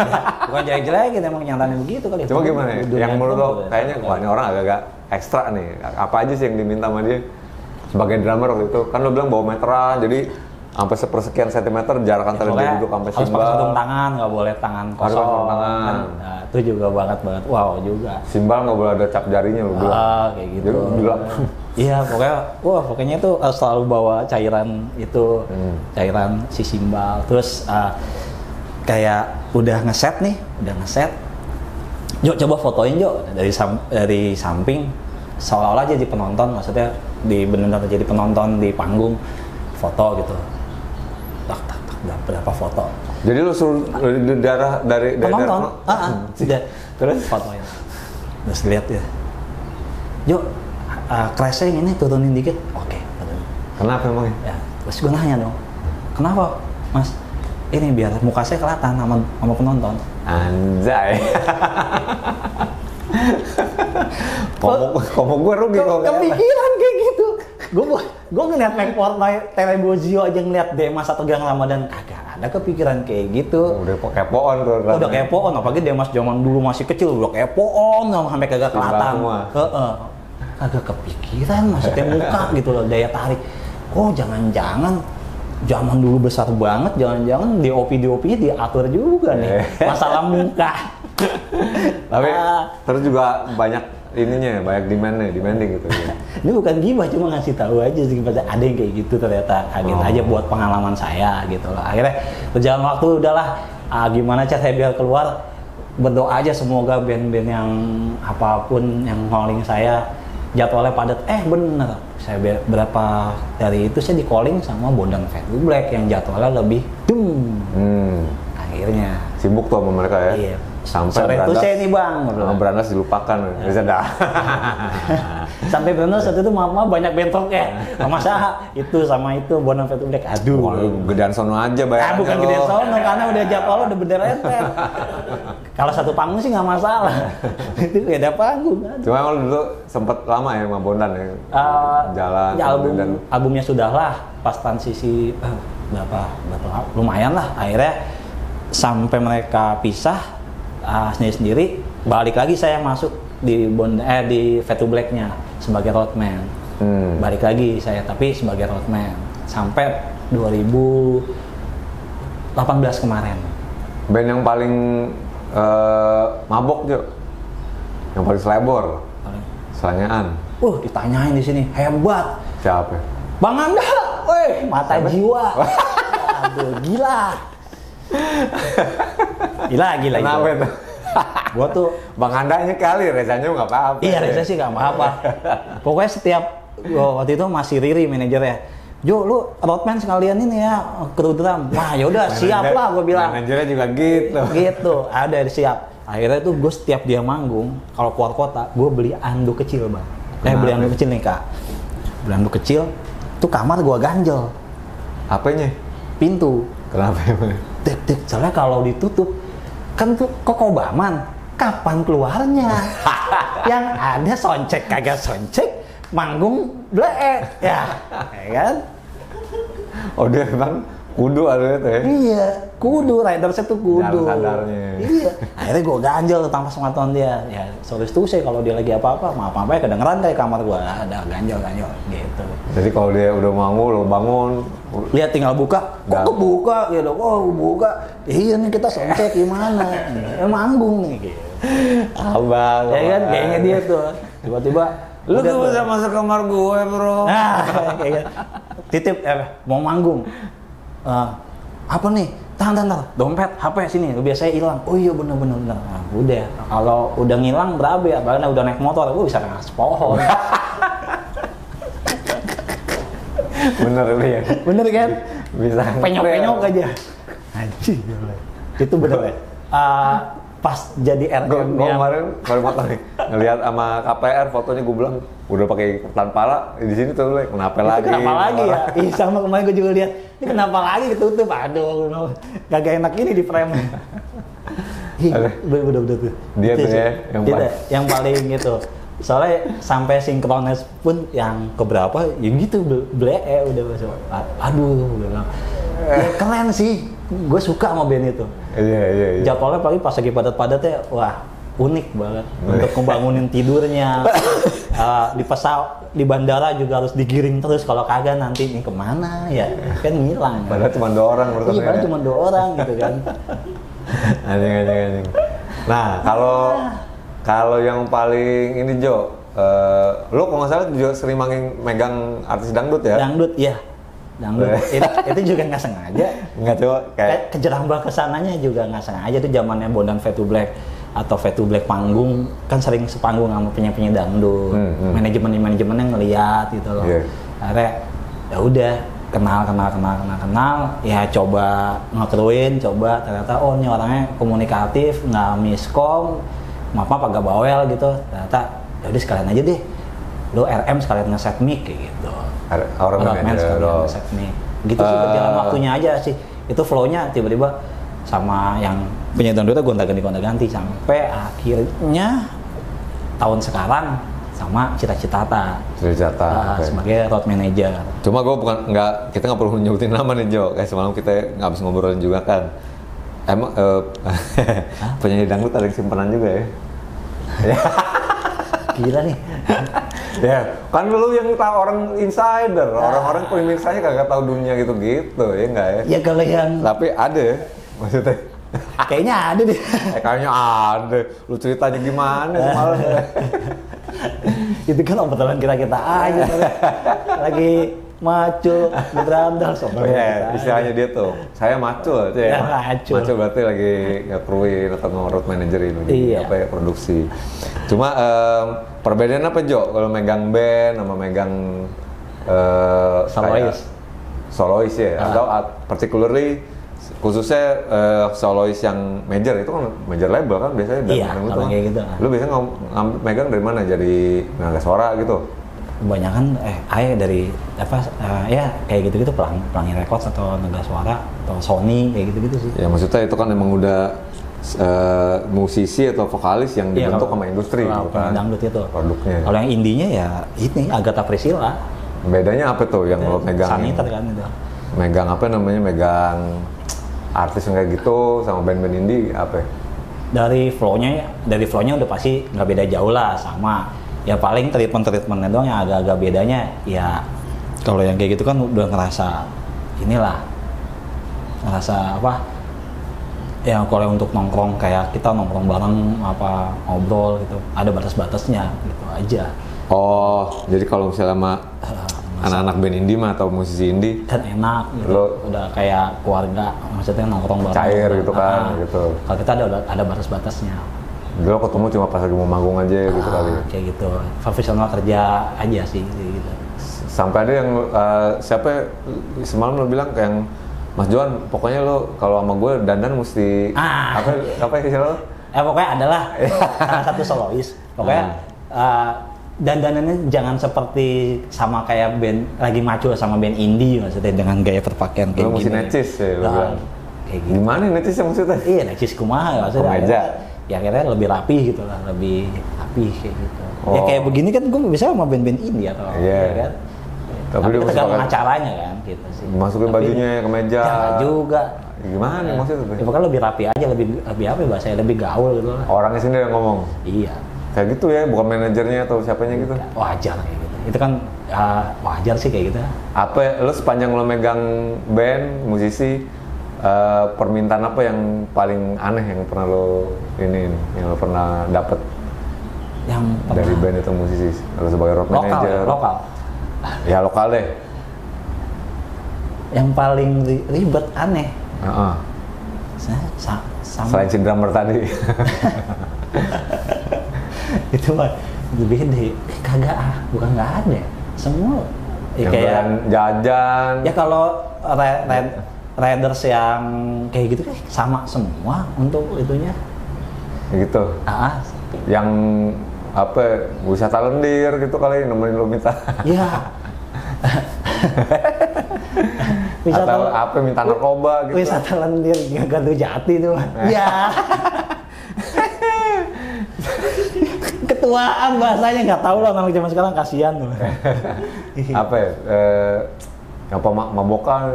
Bukan jelek-jelekin, emang nyatanya begitu kali. Coba gimana ya? Dunia Yang menurut lo itu, kayaknya wah ini orang agak-agak ekstra nih. Apa aja sih yang diminta sama dia sebagai drummer waktu itu? Kan lo bilang bawa meteran, jadi sampai sepersekian sentimeter jarak antara dia duduk sampai harus pakai simbal. sarung tangan, nggak boleh tangan Harus pakai kosong. sarung tangan. Kan, nah, itu juga banget wow juga. Simbal nggak boleh ada cap jarinya lo bilang. Kayak gitu. Jadi bilang, Iya, pokoknya itu harus selalu bawa cairan itu, cairan si simbal. Terus kayak udah ngeset. Jo, coba fotoin Jo dari samping, seolah-olah jadi penonton, maksudnya benar-benar jadi penonton di panggung, foto gitu. Tak, berapa foto? jadi lo suruh dari Penonton, sudah. Terus fotoin. Terus lihat ya. Jo, crashing ini turunin dikit. Oke, turunin. Kenapa emangnya? Ya, terus gue nanya dong, kenapa Mas? Ini biar muka saya kelihatan sama penonton. Anjay. Komo gue rugi kok. Kepikiran kayak gitu. Gue ngeliat Mac Fortnite, Telebozio aja ngeliat Demas atau Gang Ramadan, kagak ada kepikiran kayak gitu. Udah kepoan tuh. Udah kepoan, apalagi Demas zaman dulu masih kecil, udah kepoan sampai kagak kelihatan. Kagak kepikiran maksudnya muka gitu loh, daya tarik. Oh jangan-jangan zaman dulu besar banget, jangan-jangan DOP-nya diatur juga nih masalah muka. Tapi terus juga banyak ininya, banyak demanding gitu. Ini bukan gibah, cuma ngasih tahu aja sih, ada yang kayak gitu ternyata, kaget aja buat pengalaman saya gitu loh. Akhirnya berjalan waktu udahlah, gimana cara saya biar keluar, berdoa aja semoga band-band yang apapun yang calling saya jadwalnya padat. Bener, saya berapa dari itu saya di calling sama Bondan Fade to Black yang jadwalnya lebih akhirnya sibuk tuh sama mereka ya. Iya. Sampai sore itu saya nih bang, Brandas dilupakan, bisa dah. Sampai Brandas waktu itu maaf banyak bentrok ya, sama Saha itu sama itu Bondan Fade to Black. Aduh. Wah, gedean sono aja bayarannya. Bukan gedean sono, karena udah jadwalnya udah berderet-deret. Kalau satu panggung sih nggak masalah. Itu beda panggung. Cuma emang dulu sempet lama ya sama Bondan ya. Jalan. Ya, albumnya sudah lah, pas transisi berapa lumayan lah. Akhirnya sampai mereka pisah sendiri, balik lagi saya masuk di Fade to Black-nya sebagai roadman. Balik lagi saya tapi sebagai roadman sampai 2018 kemarin. Band yang paling mabok Jo, yang paling selebor, selangean. Ditanyain di sini hebat. Siapa? Bang Anda, mata jiwa. Aduh, gila. Kenapa itu? Gua tuh Bang Andanya kali, Rezanya nggak apa-apa. Iya, Reza sih nggak apa-apa. Pokoknya setiap waktu itu masih Riri manajernya. Jo, lu roadman sekalian ini ya, kru drum. Wah, yaudah siap lah, gue bilang. Manajernya juga gitu. Gitu, ada siap. Akhirnya tuh gue setiap dia manggung, kalau keluar kota, gue beli anduk kecil bang. Beli anduk kecil nih kak. Beli anduk kecil, tuh kamar gue ganjel. Apanya? Pintu. Kenapa emang? Dek, soalnya kalau ditutup, kan tuh kokobaman. Kapan keluarnya? Yang ada soncek kagak soncek, manggung bleek, ya kan? Dia emang kudu ada itu ya? Iya, kudu, ridersnya tuh kudu. Sadarnya. Iya, akhirnya gue ganjel tanpa sepengetahuan dia. Ya, sorry tuh sih kalau dia lagi apa-apa, maaf-maaf ya kedengeran kayak kamar gue ada ganjel gitu. Jadi kalau dia udah manggung, lo bangun, lihat tinggal buka, kok kebuka gitu, buka. Iya nih kita soncek gimana? Manggung nih gitu. Abang. Ya kan, kayaknya dia tuh tiba-tiba lu tuh bisa masuk kamar gue bro. Nah, kayak gitu. Titip, mau manggung. Apa nih? Tahan, dompet, HP sini. Biasanya hilang. Oh iya bener. Nah, udah. Kalau udah ngilang berabe, apalagi udah naik motor, gue bisa ngasih pohon. Bener itu ya. Bener kan? Bisa. Penyok aja. Anjir. Itu bener ya. Pas jadi RM gue kemarin foto nih ngelihat sama KPR fotonya, gue bilang udah pakai tanpa pala di sini tuh, kenapa lagi ya? Sama kemarin gue juga lihat ini kenapa lagi ketutup, aduh gak enak ini di frame. Bener tuh dia tuh ya yang paling gitu, soalnya sampai sinkronis pun yang keberapa ya gitu udah masuk. Aduh gue bilang ya, keren sih, gue suka sama band itu. Iya. Jadwalnya paling pas lagi padat-padatnya, wah unik banget. Untuk membangunin tidurnya, di bandara juga harus digiring terus, kalau kagak nanti ini kemana ya, kan ngilang. Padahal cuma 2 orang berarti. Iya, padahal cuma 2 orang gitu kan. Anjing. Nah, kalau yang paling ini Jo, lo kalau nggak salah juga sering megang artis dangdut ya? Dangdut itu juga nggak sengaja. Nggak coba kayak kejerambah kesananya juga nggak sengaja. Itu zamannya Bondan Fade to Black atau Fade to Black panggung, kan sering sepanggung sama penyanyi dangdut. Manajemennya ngeliat gitu loh. Akhirnya ya udah kenal, ya coba ngekruin, ternyata ini orangnya komunikatif, nggak miskom, maaf agak bawel gitu. Ternyata ya udah sekalian aja deh, lo RM sekalian nge-set mic kayak gitu. Orang sekalian nge-set mic. Gitu sih berjalan waktunya aja sih. Itu flow-nya tiba-tiba sama yang penyanyi dangdutnya gonta-ganti sampai akhirnya tahun sekarang sama Cita sebagai road manager. Cuma gue kita nggak perlu nyebutin nama nih Jo, kayak semalam kita nggak habis ngobrolin juga kan. Emang penyanyi dangdut ada yang simpanan juga ya? Gila nih. Ya, kan lu yang tahu orang insider, orang-orang pemirsanya kagak tahu dunia gitu-gitu, ya nggak ya? Ya kalau yang tapi ada maksudnya. Kayaknya ada deh. Kayaknya ada. Lu ceritanya gimana semalam? Itu kan obrolan kita aja. Lagi macul, berandal Oh iya, istilahnya dia tuh, saya macul aja ya. Macul berarti lagi nge-crewin atau nge-road managerin iya. apa ya, produksi. Cuma perbedaan apa Jo kalau megang band sama megang solois ya, atau particularly khususnya solois yang major itu kan major label kan biasanya iya, kalau kayak gitu. Lu biasanya megang dari mana, jadi naga suara gitu? Kebanyakan dari ya kayak gitu-gitu Pelangi Records atau Naga Suara atau Sony kayak gitu-gitu sih. Ya maksudnya itu kan emang udah musisi atau vokalis yang dibentuk sama industri gitu kan. Dangdut itu. Produknya. Kalau yang indinya ya ini Agatha Priscilla. Bedanya apa tuh yang lo megang? Saniter kan itu. Megang apa namanya? Megang artis yang kayak gitu sama band-band indie apa? Dari flow-nya udah pasti nggak beda jauh lah sama. Ya paling treatmentnya doang yang agak-agak bedanya ya kalau yang kayak gitu kan udah ngerasa apa ya kalau untuk nongkrong kayak kita nongkrong bareng apa ngobrol gitu ada batas-batasnya gitu aja. Oh jadi kalau misalnya sama anak-anak band indie mah atau musisi indie kan enak gitu. Udah kayak keluarga maksudnya nongkrong bareng cair gitu kan gitu. Kalau kita ada batas-batasnya. Dulu ketemu cuma pas lagi mau manggung aja gitu kali. Kayak gitu, profesional kerja aja sih gitu. Sampai ada yang siapa semalam lo bilang kayak yang Mas Johan, pokoknya lo kalau sama gue dandan mesti apa ya lo? Pokoknya adalah salah satu solois. Pokoknya dandanannya jangan seperti sama kayak band lagi macul sama band indie maksudnya dengan gaya berpakaian kayak gini. Lo mesti necis ya lo bilang. Kayak gitu. Gimana necisnya maksudnya? Iya necis kumaha maksudnya. Kemeja. Ya akhirnya lebih rapi gitu lah, lebih rapi kayak gitu. Ya kayak begini kan gue bisa sama band-band indie atau ya kan. Tapi tergantung acaranya kan gitu sih. Masukin bajunya ke meja. Ya juga. Gimana maksudnya? Ya pokoknya lebih rapi aja, lebih apa ya bahasanya, lebih gaul gitu lah. Orangnya sendiri yang ngomong? Iya. Kayak gitu ya, bukan manajernya atau siapanya gitu? Wajar kayak gitu. Itu kan wajar sih kayak gitu. Apa, lo sepanjang lo megang band, musisi, permintaan apa yang paling aneh yang pernah lo yang lo pernah dapet dari band itu musisi atau sebagai road manager? Lokal. Ya lokal deh. Yang paling ribet aneh. Selain si drummer tadi. Itu mah lebih gede. Kagak bukan nggak ada. Semua. Ya, kayak jajan. Ya kalau riders yang kayak gitu kan sama semua untuk itunya. Gitu. Yang apa wisata lendir gitu kali nemenin lo minta. Iya. Atau apa minta narkoba gitu. Wisata lendir Gardu Jati tuh. Iya. Ketuaan bahasanya nggak tahu lah nama zaman sekarang kasihan tuh. Apa ya? Apa mabokan?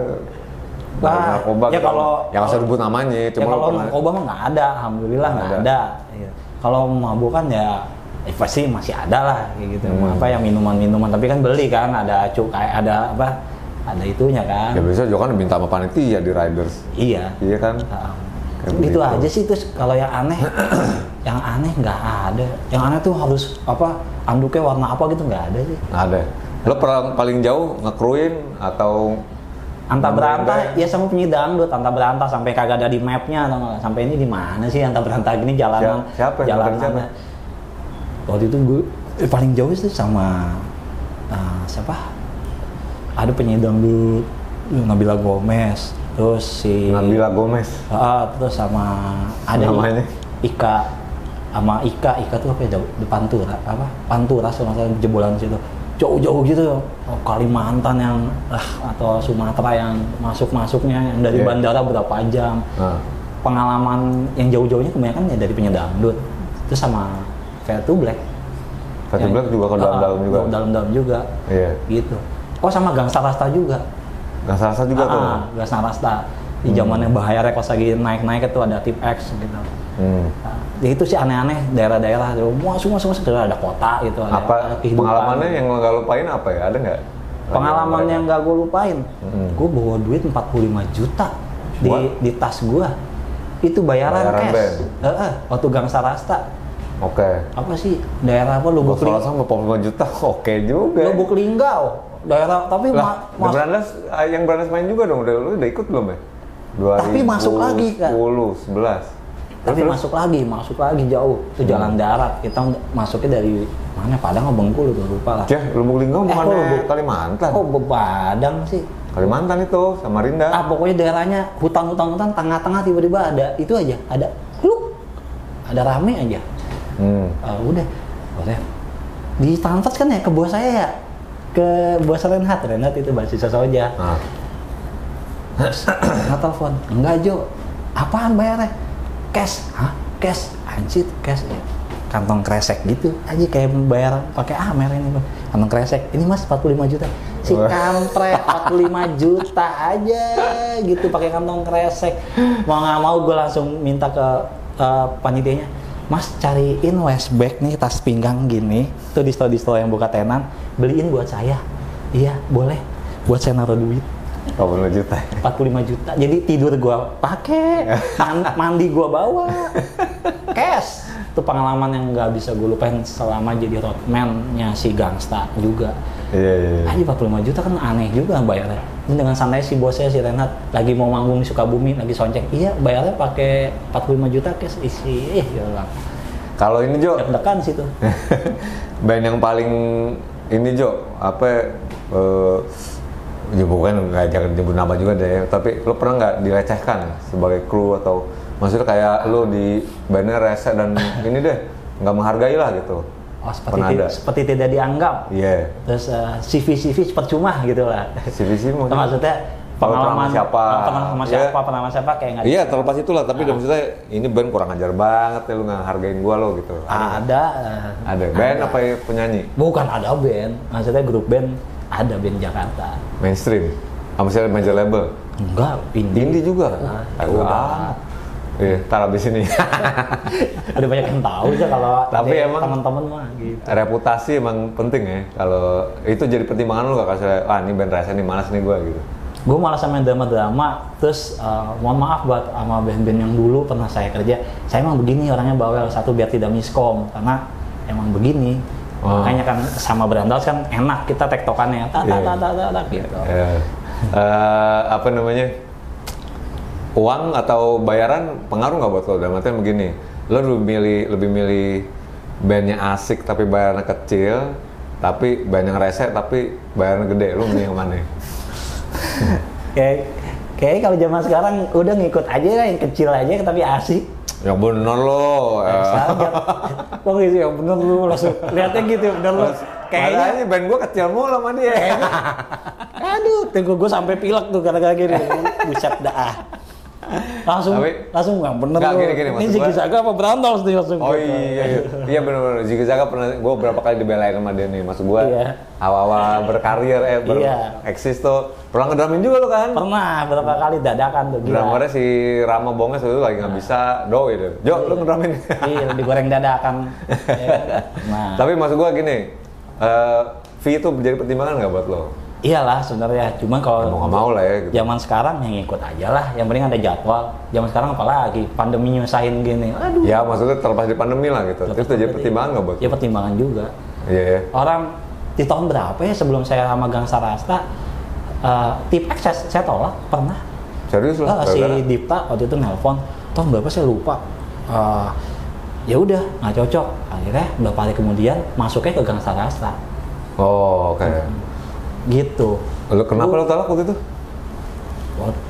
Narkoba ya kalau yang usah disebut namanya cuma ya kalau narkoba mah nggak ada, alhamdulillah nggak ada. Ya. Kalau mabokan ya pasti masih ada lah kayak gitu. Apa yang minuman tapi kan beli kan ada cukai ada apa ada itunya kan. Ya biasa juga kan minta sama panitia di riders. Iya kan. Gitu aja sih. Terus kalau yang aneh yang aneh nggak ada. Yang aneh tuh harus apa anduknya warna apa gitu nggak ada sih. Nggak ada. Lo paling jauh nge-crewin atau Anta Beranta ya sama penyanyi dangdut Anta Beranta sampai kagak ada di mapnya atau sampai ini di mana sih Anta Beranta gini jalanan siapa? Waktu itu gue paling jauh itu sama siapa? Ada penyanyi dangdut Nabila Gomez, terus si Nabila Gomez. Terus sama ada namanya Ika sama Ika tuh apa ya Pantura sama jebolan situ. Jauh-jauh gitu, Kalimantan yang atau Sumatera yang masuknya yang dari bandara berapa jam. Pengalaman yang jauh-jauhnya kebanyakan ya dari penyanyi dangdut. Terus sama Fade to Black. Fade to Black juga ke dalam-dalam juga. Dalam-dalam juga. Iya. Gitu. Oh sama Gangsta Rasta juga. Gangsta Rasta juga tuh. Gangsta Rasta. Di zamannya Bahaya Records lagi naik-naik itu ada Tip X gitu. Ya itu sih aneh-aneh daerah-daerah masuk ada kota gitu ada pengalamannya yang nggak lupain apa ya ada nggak pengalaman yang nggak gue lupain gue bawa duit 45 juta di tas gue itu bayaran cash waktu Gangsta Rasta Oke. Apa sih daerah apa Lubuk Soal sama 45 juta, oke juga. Lubuk Linggau. Daerah tapi yang Brandas main juga dong, lu udah ikut belum ya? Tapi masuk lagi kan? 10, 11. Tapi masuk lagi jauh. Itu jalan darat. Kita masuknya dari mana? Padang atau Bengkulu tuh lupa lah. Lubuk Linggau bukannya Kalimantan? Oh, Padang sih. Kalimantan itu, Samarinda. Pokoknya daerahnya hutan, tengah-tengah tiba-tiba ada itu aja, ada ada rame aja. Udah ditransfer kan ya ke bos saya ya, ke bos Renhat itu mahasiswa Soja. Nggak telepon, enggak Jo, apaan bayarnya? Cash, cash, anjir cash ya. Kantong kresek gitu aja kayak bayar pakai Amer ini kantong kresek, ini mas 45 juta. Si kampret 45 juta aja gitu pakai kantong kresek. Mau nggak mau gue langsung minta ke panitianya, mas cariin westback nih tas pinggang gini tuh di store yang buka tenan, beliin buat saya. Iya boleh, buat saya naruh duit 45 juta. 45 juta. Jadi tidur gue pakai, mandi gue bawa, cash. Itu pengalaman yang nggak bisa gue lupain selama jadi roadman-nya si Gangsta juga. Iya. Aja 45 juta kan aneh juga bayarnya. Dan dengan santai si bosnya si Renhat lagi mau manggung di Sukabumi lagi soundcheck. Iya, bayarnya pakai 45 juta cash isi. Gila. Kalau ini Jo, deg-degan situ. band yang paling ini Jo, ya bukan nggak jangan nyebut nama juga deh, tapi lo pernah nggak dilecehkan sebagai kru atau maksudnya kayak lo di bandnya rese dan ini deh nggak menghargai lah gitu? Oh, seperti tidak dianggap. Iya. Yeah. Terus CV percuma gitu lah. CV maksudnya pengalaman pernah sama siapa kayak nggak. Iya, terlepas itulah, tapi maksudnya ini band kurang ajar banget ya, lu nggak hargain gua lo gitu. Ada band apa ya, penyanyi? Bukan, ada band, maksudnya grup band, ada band Jakarta. Mainstream? Misalnya major label? Enggak, indie juga. Udah. Iya, tar abis ini. Udah banyak yang tahu aja kalau tapi emang teman-teman mah gitu. Reputasi emang penting ya. Kalau itu jadi pertimbangan lu gak kasih, ini band rese nih, malas nih gua gitu. Gue malah sama drama-drama, terus mohon maaf buat sama band-band yang dulu pernah saya kerja. Saya emang begini orangnya bawel, satu biar tidak miskom, karena emang begini. Makanya kan sama Brandas kan enak kita tektokannya, gitu. Apa namanya? Uang atau bayaran pengaruh nggak buat lo? Dalam artian begini, lo lebih milih bandnya asik tapi bayarannya kecil, tapi band yang rese tapi bayarannya gede, lo milih yang mana? Kayak kalau zaman sekarang udah ngikut aja lah yang kecil aja tapi asik. Yang bener lo. Kok gitu yang bener lo langsung lihatnya gitu bener lo. Kayaknya band gue kecil mulu sama dia. Aduh, tengok gue sampai pilek tuh gara-gara gini. Buset dah. Langsung nggak bener lo. Ini Ziggy Zaga apa Brandas nih langsung. Oh iya bener-bener Ziggy Zaga pernah gue berapa kali dibelain sama dia nih. Maksud gue awal-awal berkarir eksis tuh pernah ngedramin juga lo kan? Pernah berapa kali dadakan tuh. Drummernya si Rama Bonges itu lagi nggak bisa doi deh. Jo lo ngedramin. Iya digoreng dadakan. Tapi maksud gue gini, fee itu jadi pertimbangan nggak buat lo? Iyalah sebenarnya, cuman kalau mau nggak mau lah ya. Gitu. Zaman sekarang yang ikut aja lah, yang penting ada jadwal. Zaman sekarang apalagi pandemi nyusahin gini. Aduh. Ya maksudnya terlepas dari pandemi lah gitu. Itu jadi pertimbangan nggak buat? Ya pertimbangan juga. Iya. Orang di tahun berapa ya sebelum saya sama Gangsta Rasta, tip X saya tolak pernah. Serius lah. Si Dipta waktu itu nelpon, tahun berapa saya lupa. Ya udah nggak cocok. Akhirnya beberapa hari kemudian masuknya ke Gangsta Rasta. Oh oke. Gitu. Lo kenapa lo tolak waktu itu?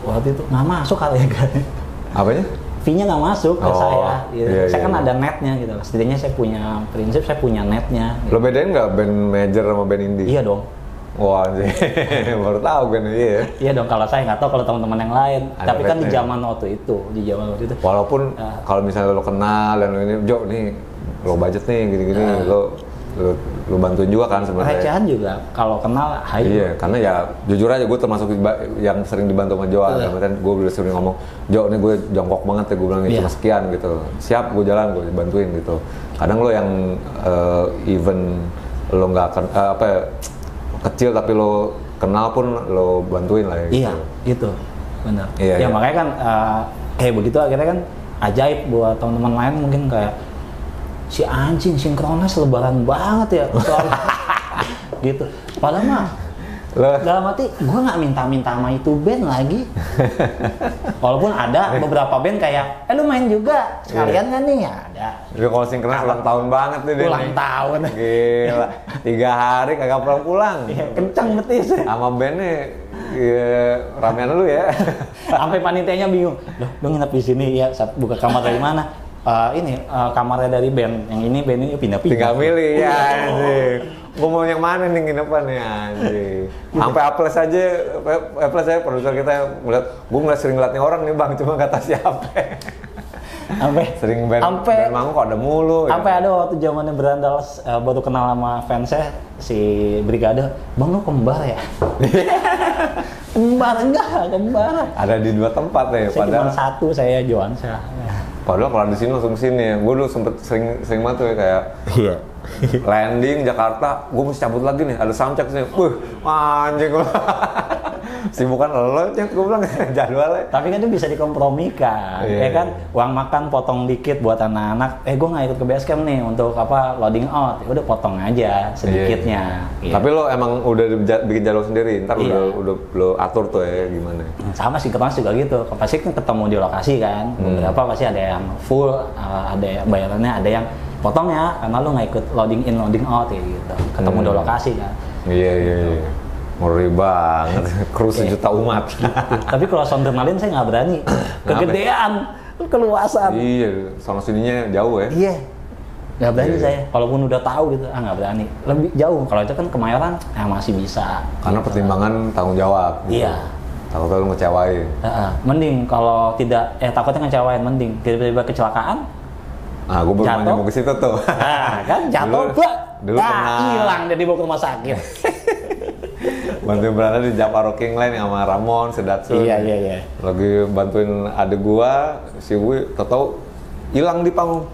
Waktu itu nggak masuk kali ya kan? Apanya? Fee-nya nggak masuk ke saya. Gitu. Iya, saya kan ada netnya gitu. Setidaknya saya punya prinsip, saya punya netnya. Gitu. Lo bedain nggak band major sama band indie? Iya dong. Wah anjir, baru tahu kan iya. Iya dong, kalau saya nggak tahu kalau teman-teman yang lain. Tapi kan di zaman waktu itu, Walaupun kalau misalnya lo kenal dan lo ini, Jo nih, lo budget nih gini-gini, lo bantuin juga kan sebenarnya. Recehan juga kalau kenal hayu. Iya, karena ya jujur aja gue termasuk yang sering dibantu sama Joa. Kan gue udah sering ngomong, Jo nih gue jongkok banget ya, gue bilang cuma sekian gitu. Siap gue jalan, gue bantuin gitu. Kadang lo yang even lo nggak akan kecil tapi lo kenal pun lo bantuin lah ya. Iya, gitu. Benar. Iya, ya makanya kan kayak begitu akhirnya kan ajaib buat teman-teman lain mungkin kayak si anjing sinkronnya selebaran banget ya soal gitu. Padahal mah dalam hati gue nggak minta sama itu band lagi. Walaupun ada beberapa band kayak lu main juga sekalian kan nih, ada. Itu kalau sinkronis ulang tahun banget nih dia. Ulang tahun. Gila. 3 hari kagak pulang. Iya, kencang betis. Sama bandnya ramean lu ya. Sampai panitianya bingung. Loh, lu nginep di sini ya, buka kamar dari mana? Kamarnya dari band. Yang ini band ini pindah-pindah. Tinggal milih ya anjing. Gue mau yang mana nih nginepan nih anjing. Sampai Aples aja, produser kita ngeliat sering ngeliatnya orang nih bang, cuma kata siapa. Sering band manggung kok ada mulu. Sampai ada waktu zamannya Berandal baru kenal sama fansnya si Brigade, bang lu kembar ya? Kembar kembar. Ada di 2 tempat ya. Padahal cuma 1 saya Johansa. Padahal kalau di sini langsung sini ya. Gue dulu sempet sering banget tuh ya kayak. Iya. Landing Jakarta, gue mesti cabut lagi nih, ada soundcheck sini. Anjing gue. Sibukan lo, gue bilang jadwalnya. Tapi kan itu bisa dikompromikan, ya kan? Uang makan potong dikit buat anak-anak. Gue nggak ikut ke base camp nih untuk loading out. Ya udah potong aja sedikitnya. Gitu. Tapi lo emang udah bikin jadwal sendiri, ntar udah lo atur tuh ya gimana? Sama sih kelas juga gitu. Pasti kan ketemu di lokasi kan. Beberapa pasti ada yang full, ada yang bayarannya, ada yang potong ya, karena lo nggak ikut loading in, loading out ya gitu. Ketemu di lokasi kan. Iya. Ngeri banget, kru 1 juta umat. Tapi kalau soundernalin saya nggak berani, kegedean, keluasan. Iya, sama sininya jauh ya. Iya, nggak berani saya. Kalaupun udah tahu gitu, nggak berani. Lebih jauh. Kalau itu kan Kemayoran, masih bisa. Karena gitu. Pertimbangan tanggung jawab. Gitu. Iya. Takutnya lu ngecewain. Mending kalau tidak, takutnya ngecewain. Mending tiba-tiba kecelakaan. Gue baru mau ke situ tuh. Kan jatuh, dulu pernah hilang jadi bawa ke rumah sakit. Bantuin berada di Japaro King Line sama Ramon, Sedatsun. Iya. Lagi bantuin adik gua, si Wi, tau hilang di panggung.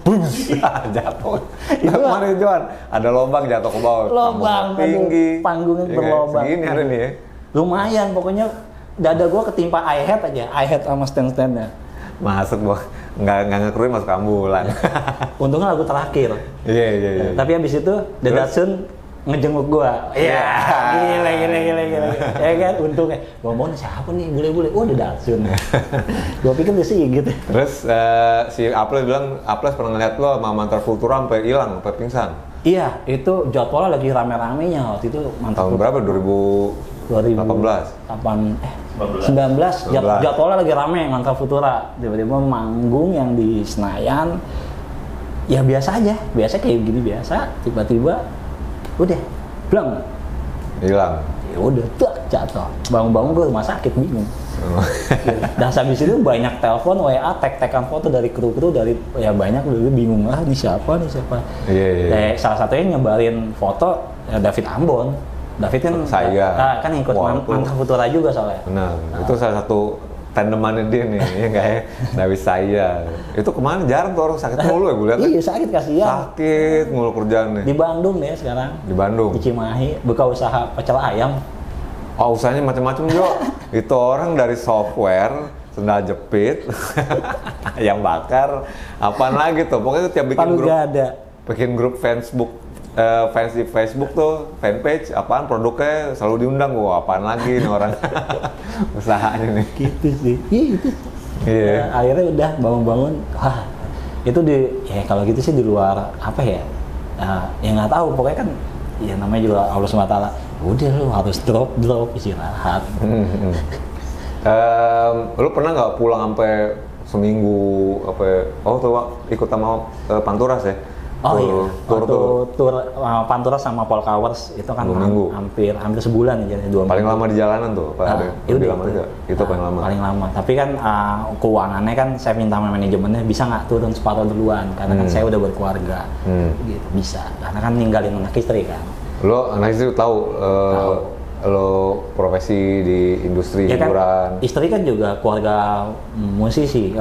Jatuh. Itu mana Johan? Ada lubang jatuh ke bawah. Lubang tinggi. Panggungnya berlubang. Segini ada nih ya. Lumayan, pokoknya dada gua ketimpa I-head sama stand-standnya. Masuk gua. Nggak ngekruin masuk ambulan. Untungnya lagu terakhir. Iya. Tapi habis itu The Datsun ngejenguk gua. Iya. Gila. Ya kan, untungnya. Gua mau siapa nih, bule-bule. The Datsun. Gua pikir dia sih gitu. Terus si Aples bilang, Aples pernah ngeliat lo sama Mantra Kultura sampai hilang, sampai pingsan. Iya, itu jadwalnya lagi rame-ramenya waktu itu. Tahun berapa? 2018? 19. Jadwalnya lagi rame Mantra Futura. Tiba-tiba manggung yang di Senayan. Ya biasa aja, biasa kayak gini biasa. Tiba-tiba udah blang, hilang. Ya udah jatuh. Bangun-bangun gue rumah sakit bingung. Dan habis itu banyak telepon, WA, tag-tagan foto dari kru-kru dari banyak, dulu bingung ini siapa. Iya. Salah satunya nyebarin foto David Ambon. David kan kan ikut Mantra Futura juga soalnya. Benar. Itu salah satu tandemannya dia nih, ya nggak ya? David saya. Itu kemana? Jarang tuh orang sakit mulu ya gue lihat. Iya sakit kasihan. Sakit mulu kerjaannya. Di Bandung deh sekarang. Di Bandung. Di Cimahi buka usaha pecel ayam. Oh usahanya macam-macam Jo. Itu orang dari software, sendal jepit, ayam bakar, apaan lagi tuh? Pokoknya tiap bikin grup fans di Facebook tuh, fanpage, apaan produknya selalu diundang. Wah apaan lagi nih orang usahanya nih. Gitu sih. Iya. Akhirnya udah bangun-bangun. Wah itu kalau gitu sih di luar apa ya? Ya nggak tahu. Pokoknya kan ya namanya juga Allah SWT. Udah lu harus drop istirahat. Lu pernah nggak pulang sampai seminggu ikut sama Panturas ya? Tur Panturas sama Polkawers itu kan hampir sebulan ya, 2 paling lama di jalanan tuh lebih lama juga itu paling lama tapi kan keuangannya kan saya minta sama manajemennya bisa nggak turun separuh duluan karena kan saya udah berkeluarga gitu bisa karena kan ninggalin anak istri kan. Lo anak istri tahu lo profesi di industri hiburan. Kan, istri kan juga keluarga musisi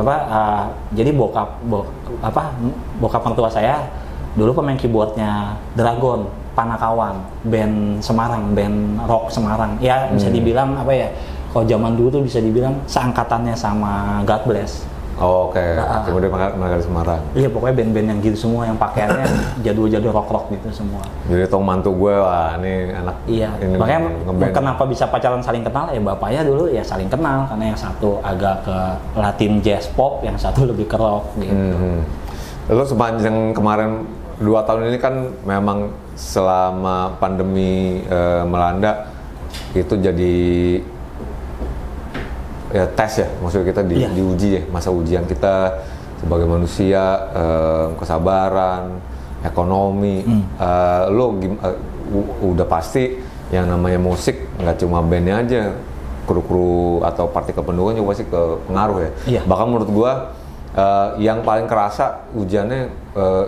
jadi bokap mertua saya dulu pemain keyboardnya Dragon, Panakawan, band Semarang, band rock Semarang. Ya bisa dibilang kalau zaman dulu tuh bisa dibilang seangkatannya sama God Bless. Oh, oke. Kemudian Margaret Semarang. Iya, pokoknya band-band yang gitu semua, yang pakaiannya jadul-jadul rock-rock gitu semua. Jadi tong mantu gue, wah ini anak. Iya, ini makanya ngeband. kenapa bisa pacaran saling kenal, ya bapaknya dulu ya saling kenal, karena yang satu agak ke Latin jazz pop, yang satu lebih ke rock gitu. Lalu sepanjang kemarin 2 tahun ini kan memang selama pandemi melanda, itu jadi ya tes ya, maksudnya kita diuji ya, masa ujian kita sebagai manusia, kesabaran, ekonomi. Lo udah pasti yang namanya musik nggak cuma bandnya aja, kru-kru atau partikel pendukung juga pasti ke pengaruh ya. Bahkan menurut gua yang paling kerasa ujiannya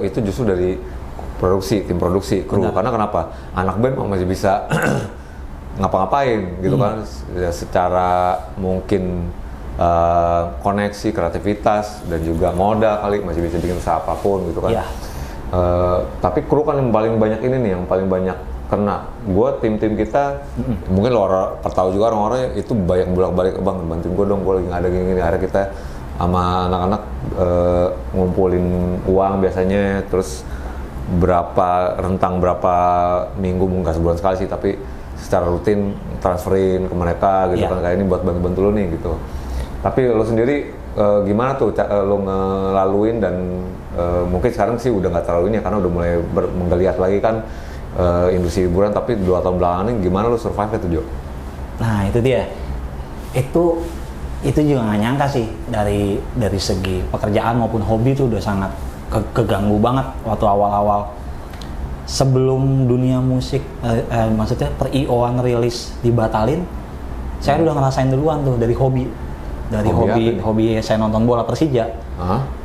itu justru dari tim produksi, kru. Karena kenapa? Anak band masih bisa ngapa-ngapain gitu kan, ya, secara mungkin koneksi, kreativitas dan juga modal kali masih bisa bikin usaha apapun gitu kan. Tapi kru kan yang paling banyak ini nih, yang paling banyak kena. Gue tim kita mungkin lo tahu juga orang-orangnya itu banyak bolak-balik, bang bantuin gue dong, gue lagi nggak ada gini-gini. Akhirnya kita sama anak-anak ngumpulin uang biasanya, terus berapa minggu, nggak sebulan sekali sih, tapi secara rutin transferin ke mereka gitu kan, kayak ini buat bantu-bantu lo nih gitu. Tapi lo sendiri gimana tuh lo ngelaluin, dan mungkin sekarang sih udah nggak terlalu ini ya, karena udah mulai menggeliat lagi kan industri hiburan, tapi 2 tahun belakangan ini gimana lo survive itu, Jo? Nah itu dia, itu juga nggak nyangka sih, dari segi pekerjaan maupun hobi tuh udah sangat keganggu banget waktu awal-awal. Sebelum dunia musik, maksudnya per IO-an rilis dibatalin, saya udah ngerasain duluan tuh dari hobi. Dari hobi saya nonton bola Persija.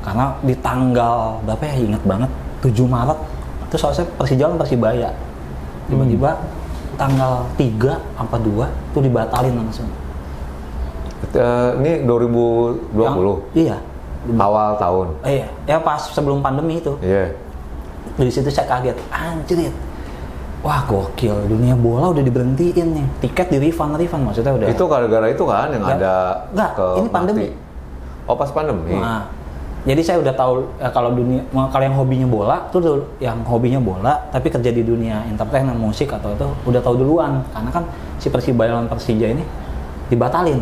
Karena di tanggal berapa ya, inget banget, 7 Maret, itu soalnya Persija lawan Persibaya. Tiba-tiba tanggal 3 apa 2 itu dibatalin langsung. Ini 2020? Iya. Awal tahun? Iya, ya pas sebelum pandemi itu. Iya. Dari situ saya kaget, anjir, wah gokil, dunia bola udah diberhentiin nih, tiket di refund maksudnya udah. Itu gara-gara itu kan yang ada ini pandemi. Oh pas pandemi. Nah, jadi saya udah tahu kalau yang hobinya bola tuh, yang hobinya bola tapi kerja di dunia entertainment, musik atau itu udah tahu duluan, karena kan si Persibaya lawan Persija ini dibatalin.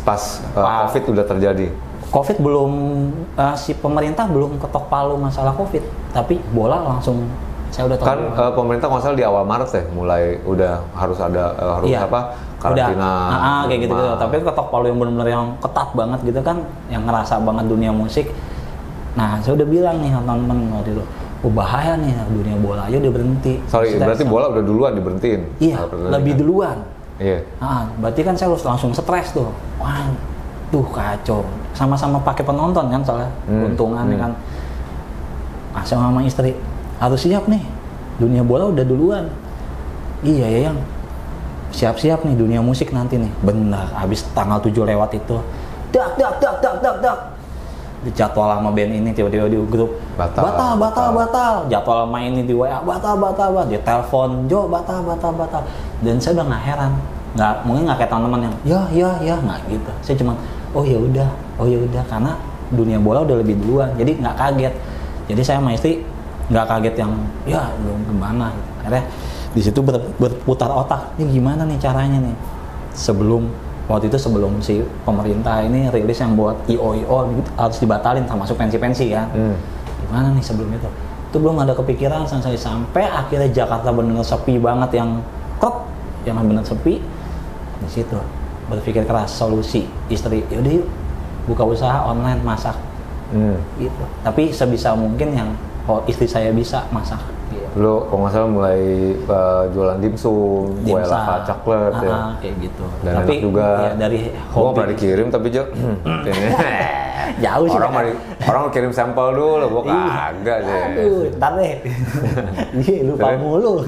Pas COVID udah terjadi. COVID belum, si pemerintah belum ketok palu masalah COVID, tapi bola langsung saya udah tahu. Kan pemerintah nggak salah di awal Maret ya mulai udah harus ada karantina. Kayak gitu. Tapi ketok palu yang benar-benar yang ketat banget gitu kan, yang ngerasa banget dunia musik. Nah saya udah bilang nih teman-teman waktu itu, bahaya nih dunia bola aja udah berhenti. Berarti bola udah duluan diberhentiin? Iya, lebih duluan. Iya. Berarti kan saya harus langsung stres tuh. Wah, kacau. Sama-sama pakai penonton kan soalnya, keuntungan kan. Sama istri, harus siap nih, dunia bola udah duluan. Iya ya yang siap-siap nih dunia musik nanti nih. Benar, habis tanggal 7 lewat itu, dak. Jadwal sama band ini tiba-tiba di grup batal. Jadwal main ini di WA batal. Dia telepon, Jo batal. Dan saya udah nggak heran, mungkin nggak kayak teman-teman yang ya nggak gitu. Saya cuma oh ya udah karena dunia bola udah lebih duluan, jadi nggak kaget. Jadi saya sama istri nggak kaget yang ya belum gimana. Akhirnya di situ berputar otak, ini gimana nih caranya nih sebelum si pemerintah ini rilis yang buat IO harus dibatalin, termasuk pensi kan. Gimana nih sebelum itu belum ada kepikiran sampai akhirnya Jakarta benar sepi banget, yang benar sepi. Di situ berpikir keras, solusi istri, yaudah yuk buka usaha online masak gitu. Tapi sebisa mungkin yang istri saya bisa masak gitu. Lo kalau nggak salah mulai jualan dimsum, kue lava coklat ya kayak gitu. Dan tapi enak juga ya, dari gua pernah dikirim tapi Jo jauh sih orang kirim sampel dulu, gua kagak sih. Aduh, ntar deh. Lupa mulu.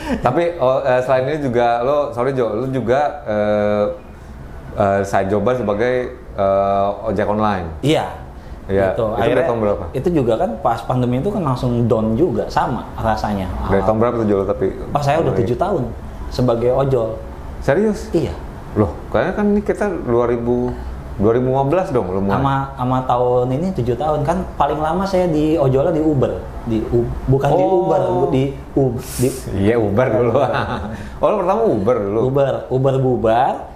Tapi selain ini juga lo juga side jobber sebagai ojek online. Iya. Gitu. Itu dari tahun berapa? Itu juga kan pas pandemi itu kan langsung down juga, sama rasanya. Dari tahun berapa tuh jual tapi? Pas saya udah 7 tahun sebagai ojol. Serius? Iya. Loh, kayaknya kan ini kita 2019 2015 dong lu mulai. Sama tahun ini 7 tahun kan paling lama saya di ojolnya di Uber, bukan di Uber, Iya Uber dulu. Oh lu pertama Uber dulu. Uber bubar,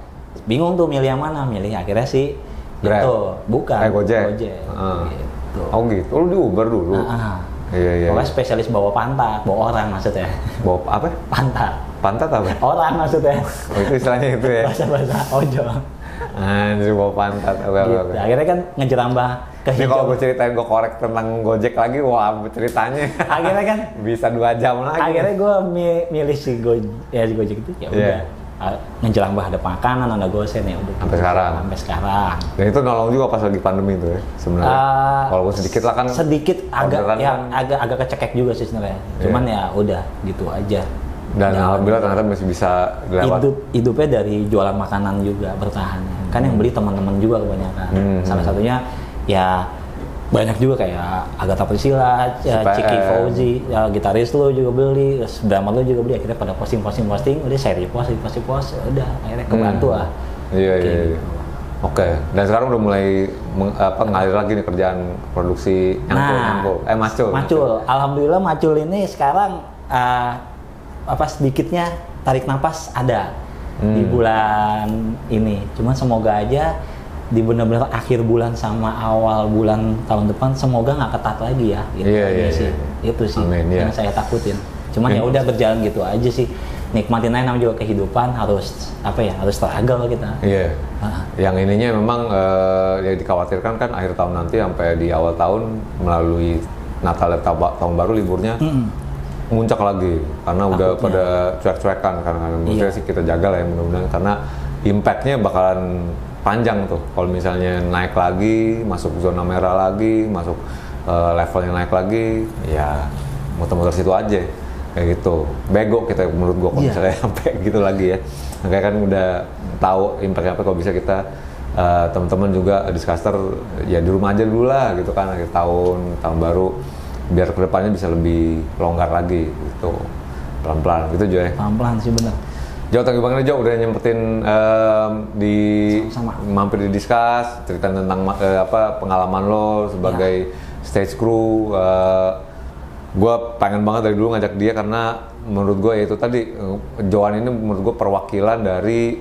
bingung tuh milih yang mana, akhirnya sih Grab. itu bukan Gojek. Gitu. Oh gitu. Oh, lu di Uber dulu. Iya. Pokoknya spesialis bawa orang maksudnya. Bawa apa? Pantat apa? Orang maksudnya. Oh, itu istilahnya itu ya. Bahasa ojol. Anjir bawa pantat. Oke. Akhirnya kan ngejerambah ke Ini kalau gue ceritain gue korek tentang Gojek lagi, wah ceritanya. Akhirnya kan bisa 2 jam lagi. Akhirnya gue milih si Gojek itu ya udah. Ngejerambah ada makanan, ada gosen ya udah. Sampai sekarang. Dan itu nolong juga pas lagi pandemi itu ya sebenarnya. Walaupun sedikit lah kan. Sedikit kan. agak kecekek juga sih sebenarnya. Cuman ya udah gitu aja. Dan alhamdulillah ternyata masih bisa lewat. Hidupnya dari jualan makanan juga bertahan. Kan yang beli teman-teman juga kebanyakan. Salah satunya ya banyak juga kayak Agatha Priscilla, Ciki Fauzi, gitaris lo juga beli, drummer lo juga beli. Akhirnya pada posting, udah saya repost, udah akhirnya kebantu lah. Iya. Oke. Dan sekarang udah mulai ngalir lagi nih kerjaan produksi nyangkul. Macul. Alhamdulillah Macul ini sekarang sedikitnya tarik napas ada di bulan ini. Cuman semoga aja di benar-benar akhir bulan sama awal bulan tahun depan semoga nggak ketat lagi ya. Gitu sih. Itu sih yang saya takutin. Cuman ya udah berjalan gitu aja sih. Nikmatin aja, namanya juga kehidupan, harus struggle kita. Iya. Yang ininya memang yang dikhawatirkan kan akhir tahun nanti sampai di awal tahun melalui Natal dan tahun baru liburnya muncak lagi karena udah pada cuek-cuekan karena menurut sih kita jaga lah ya mudah-mudahan karena impactnya bakalan panjang tuh kalau misalnya naik lagi, masuk zona merah lagi, masuk levelnya naik lagi, ya muter-muter situ aja kayak gitu. Bego kita menurut gua kalau misalnya sampai gitu lagi ya. Kayak kan udah tahu impactnya apa, kalau bisa kita teman-teman juga discuster ya di rumah aja dulu lah gitu kan akhir tahun baru biar kedepannya bisa lebih longgar lagi gitu. Pelan-pelan gitu Jo ya. Pelan-pelan sih bener. Jo, thank you banget Jo udah nyempetin mampir di Discuss, cerita tentang pengalaman lo sebagai stage crew. Gue pengen banget dari dulu ngajak dia karena menurut gue ya itu tadi Joan ini menurut gue perwakilan dari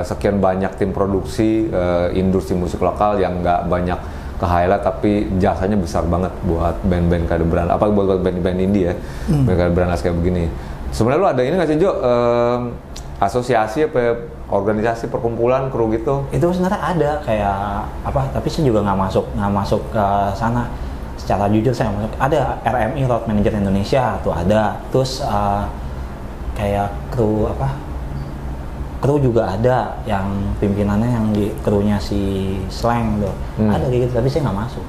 sekian banyak tim produksi industri musik lokal yang nggak banyak ke-highlight tapi jasanya besar banget buat band-band kayak Brand, buat band-band indie ya, band kayak Brand kayak begini. Sebenarnya lo ada ini nggak sih Jo? Asosiasi apa organisasi perkumpulan kru gitu? Itu sebenarnya ada kayak tapi saya juga nggak masuk ke sana secara jujur. Saya masuk ada RMI Road Manager Indonesia tuh ada, terus kayak kru juga ada yang pimpinannya yang di krunya si Slang tuh ada kayak gitu tapi saya nggak masuk.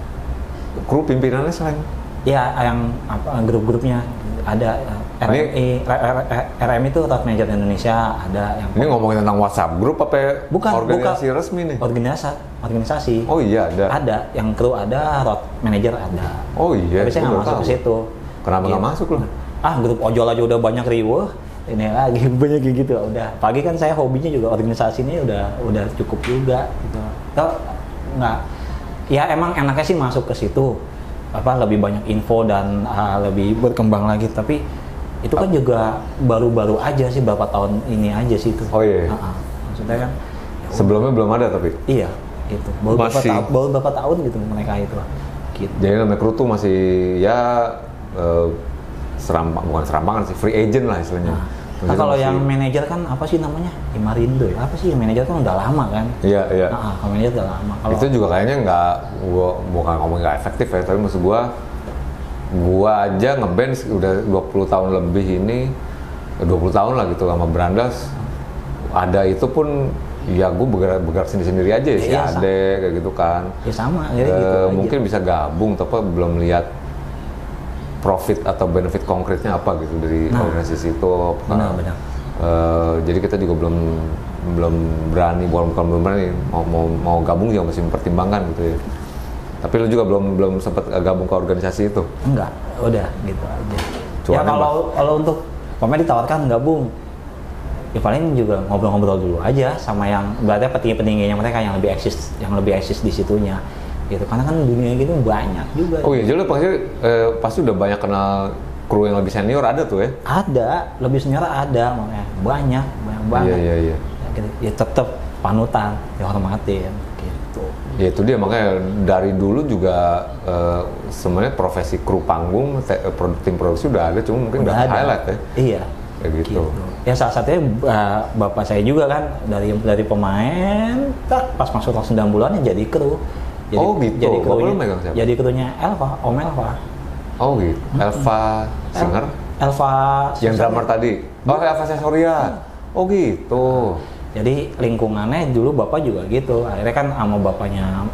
Kru pimpinannya Slang? Ya yang grup-grupnya ada. RMI itu Road Manager Indonesia ada yang. Ini ngomongin tentang WhatsApp grup apa? Organisasi resmi nih? Organisasi. Oh iya ada. Ada yang kru ada, Road Manager ada. Oh iya. Tapi saya nggak masuk ke situ. Kenapa nggak masuk loh? Grup ojol aja udah banyak riweuh. Ini lagi banyak kayak gitu. Udah. Pagi kan saya hobinya juga organisasi ini udah cukup juga gitu. Nggak. Ya emang enaknya sih masuk ke situ. Lebih banyak info dan lebih berkembang lagi. Tapi itu kan juga baru-baru aja sih, berapa tahun ini aja sih itu. Oh iya. Maksudnya kan. Sebelumnya belum ada tapi. Iya, gitu. Baru berapa tahun gitu mereka itu. Gitu. Jadi namanya kru tuh masih ya bukan serampangan sih, free agent lah istilahnya. Nah kalau yang manajer kan apa sih namanya? Imarindo ya? Apa sih manajer kan udah lama kan? Iya. Kalau manajer udah lama. Itu juga kayaknya bukan ngomong nggak efektif ya, tapi maksud gua aja ngeband udah 20 tahun lebih ini, 20 tahun lah gitu sama Brandas. Ada itu pun ya gue bergerak sendiri aja ya, si Ade kayak gitu kan. Ya sama, gitu mungkin bisa gabung tapi belum lihat profit atau benefit konkretnya apa gitu dari organisasi itu. Benar. Jadi kita juga belum berani, bukan belum berani mau gabung juga masih mempertimbangkan gitu ya. Tapi lu juga belum sempat gabung ke organisasi itu? Enggak, udah gitu aja. Ya kalau untuk pemain ditawarkan gabung, ya paling juga ngobrol-ngobrol dulu aja sama yang berarti petinggi-petingginya mereka yang lebih eksis di situnya gitu, karena kan dunia gitu banyak juga. Oh iya, jadi pasti udah banyak kenal kru yang lebih senior, ada tuh ya? Ada, lebih senior ada, makanya banyak banget. Iya. Ya tetap panutan, dihormatin gitu. Ya itu dia, makanya dari dulu juga sebenarnya profesi kru panggung, tim produksi udah ada, cuma mungkin udah highlight ya. Iya. Kayak gitu. Ya salah satunya bapak saya juga kan dari pemain, pas masuk tahun 90-an ya jadi kru. Gitu. Jadi krunya, megang siapa? jadi krunya Elva, Om Elva. Oh gitu. Elva Singer? Elva. Yang drummer tadi. Oh, Elva Sesoria. Oh gitu. Jadi lingkungannya dulu bapak juga gitu. Akhirnya kan sama bapaknya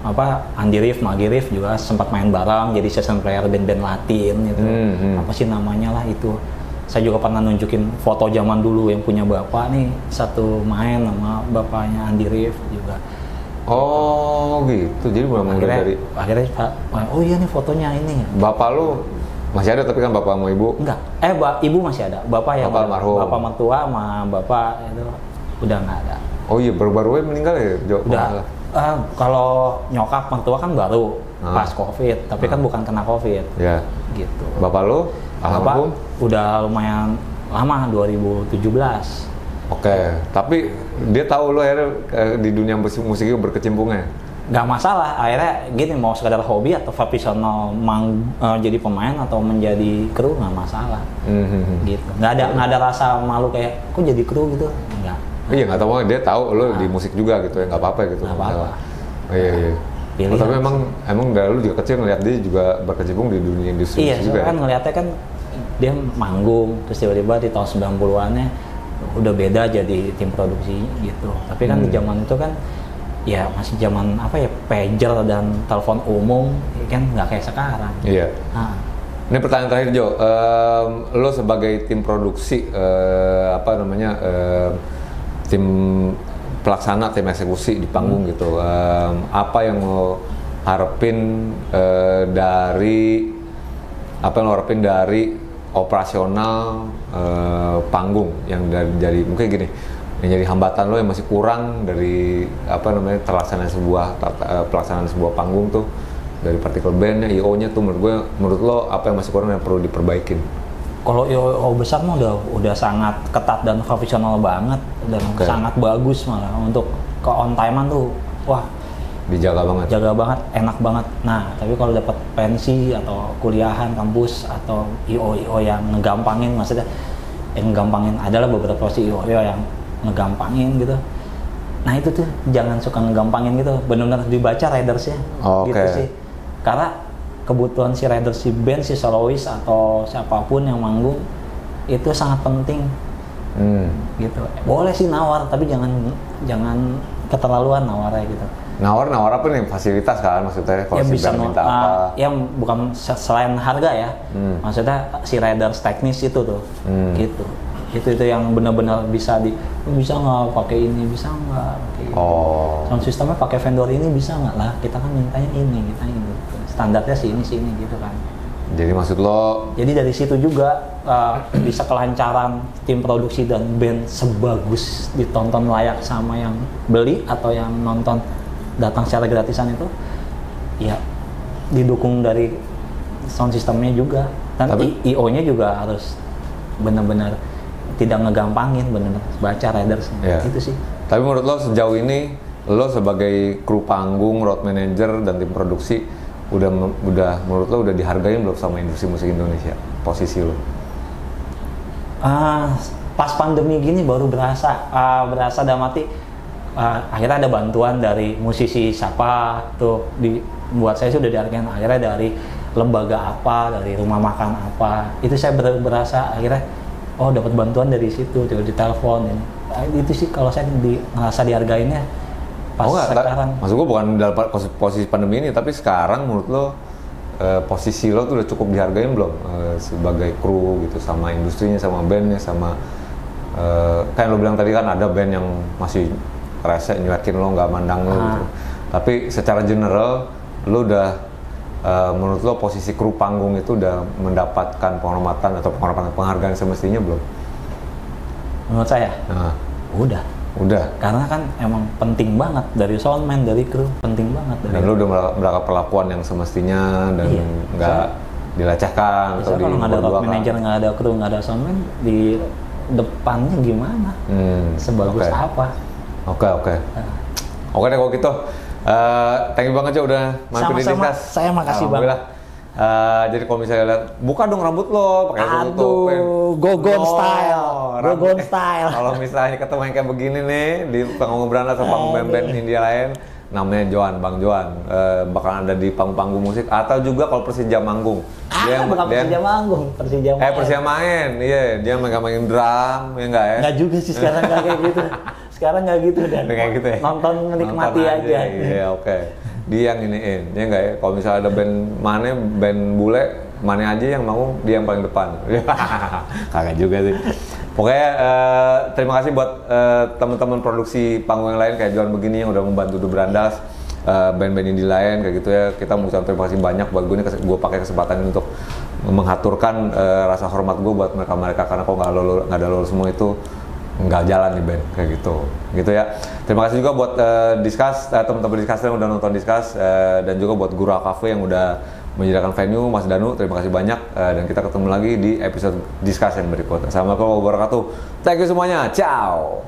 Andi Rif, Magi Rif juga sempat main bareng, jadi session player band-band Latin gitu. Apa sih namanya lah itu. Saya juga pernah nunjukin foto zaman dulu yang punya bapak nih, satu main sama bapaknya Andi Rif juga. Oh gitu. Jadi mulai akhirnya oh iya nih fotonya ini. Bapak lu masih ada tapi kan bapak sama ibu? Enggak. Ibu masih ada. Bapak yang almarhum. Bapak mertua sama bapak itu udah nggak ada. Oh iya, baru-baru meninggal ya? Udah. Kalau nyokap mertua kan baru pas COVID, tapi kan bukan kena COVID. Ya. Gitu. Bapak lu almarhum? Udah lumayan lama, 2017. Oke, tapi dia tahu lo akhirnya di dunia musik itu berkecimpungnya? Nggak masalah, akhirnya gini, mau sekadar hobi atau profesional jadi pemain atau menjadi kru nggak masalah. Gitu. Nggak ada rasa malu kayak kok jadi kru gitu, nggak. Iya, nggak tahu, dia tahu lo di musik juga gitu ya, nggak apa-apa gitu. Nggak apa-apa. Oh, iya. Tapi emang dari lu juga kecil ngeliat dia juga berkecimpung di dunia industri musik juga. Iya, kan ngeliatnya kan dia manggung, terus tiba-tiba di tahun 90-annya udah beda jadi tim produksi gitu. Tapi kan di zaman itu kan ya masih zaman pager dan telepon umum, kan nggak kayak sekarang. Iya. Ini pertanyaan terakhir Jo, lo sebagai tim produksi tim pelaksana, tim eksekusi di panggung gitu, apa yang lo harapin dari operasional panggung yang dari mungkin gini, yang jadi hambatan lo yang masih kurang dari pelaksanaan sebuah panggung tuh, dari partikel bandnya, IO-nya tuh menurut lo apa yang masih kurang yang perlu diperbaikin? Kalau IO besar mah udah sangat ketat dan profesional banget dan sangat bagus, malah untuk ke on time-an tuh wah dijaga banget, enak banget. Nah, tapi kalau dapat pensi atau kuliahan kampus atau IO yang ngegampangin, maksudnya yang ngegampangin, adalah beberapa si IO yang ngegampangin gitu. Nah itu tuh jangan suka ngegampangin gitu, benar-benar dibaca ridersnya. Gitu sih. Karena kebutuhan si rider, si band, si solois atau siapapun yang manggung itu sangat penting. Gitu. Boleh sih nawar, tapi jangan keterlaluan nawarnya gitu. Nawar apa nih, fasilitas kan maksudnya, kalau ya, bisa minta apa? Ya bukan selain harga ya, maksudnya si riders teknis itu tuh, gitu. Itu yang benar-benar bisa nggak pakai ini, bisa nggak pakai ini. Sound sistemnya pakai vendor ini, bisa nggak lah, kita kan mintanya ini, kita ini, standarnya sini gitu kan. Jadi maksud lo? Jadi dari situ juga bisa kelancaran tim produksi dan band sebagus ditonton layak sama yang beli atau yang nonton datang secara gratisan itu, ya didukung dari sound sistemnya juga, dan IO-nya juga harus benar-benar tidak ngegampangin, benar-benar baca riders. Itu sih. Tapi menurut lo sejauh ini, lo sebagai kru panggung, road manager dan tim produksi udah menurut lo udah dihargain belum sama industri musik Indonesia, posisi lo? Pas pandemi gini baru berasa dalam arti akhirnya ada bantuan dari musisi siapa tuh, buat saya sudah dihargain akhirnya dari lembaga apa, dari rumah makan apa, itu saya berasa akhirnya dapat bantuan dari situ, di telepon ini. Itu sih kalau saya ngerasa dihargainnya pas sekarang. Maksud gue bukan dalam posisi pandemi ini, tapi sekarang menurut lo posisi lo tuh udah cukup dihargain belum sebagai kru gitu, sama industrinya, sama bandnya, sama kan lo bilang tadi kan ada band yang masih rese nyuekin lo, nggak mandang lo gitu. Tapi secara general lo udah menurut lo posisi kru panggung itu udah mendapatkan penghormatan atau penghargaan semestinya belum? Menurut saya Udah. Karena kan emang penting banget dari soundman, dari kru, penting banget. Dan lu udah melakukan perlakuan yang semestinya dan nggak dilecehkan atau kalau nggak ada road manager, nggak ada kru, nggak ada soundman, di depannya gimana? Sebagus apa? Oke deh kalau gitu. Thank you banget aja udah mampir di Discuss. Saya makasih banget. Jadi kalau misalnya lihat, buka dong rambut lo, pakai tutupin. Gogon style. Kalau misalnya ketemu yang kayak begini nih di panggung beranda atau panggung band India lain, namanya Bang Joan, bakalan ada di panggung musik atau juga kalau Persija manggung. Persija main, iya dia megang drum, ya enggak ya? Enggak juga sih sekarang nggak kayak gitu. Sekarang nggak gitu dan kayak gitu ya? nonton menikmati aja. Iya oke. Dia yang iniin, ya enggak ya? Kalau misalnya ada band bule, mana aja yang mau dia yang paling depan. Kagak juga sih. Pokoknya terima kasih buat teman-teman produksi panggung yang lain kayak Joan begini yang udah membantu The Brandas, band-band indie lain kayak gitu ya. Kita mengucapkan terima kasih banyak buat gue pakai kesempatan ini untuk mengaturkan rasa hormat gue buat mereka karena kalau nggak ada lo semua itu nggak jalan nih band kayak gitu ya. Terima kasih juga buat Discuss, teman-teman Discuss yang udah nonton Discuss, dan juga buat Gura Cafe yang udah menyediakan venue, Mas Danu, terima kasih banyak, dan kita ketemu lagi di episode Discuss yang berikutnya. Assalamualaikum warahmatullahi wabarakatuh. Thank you semuanya, ciao.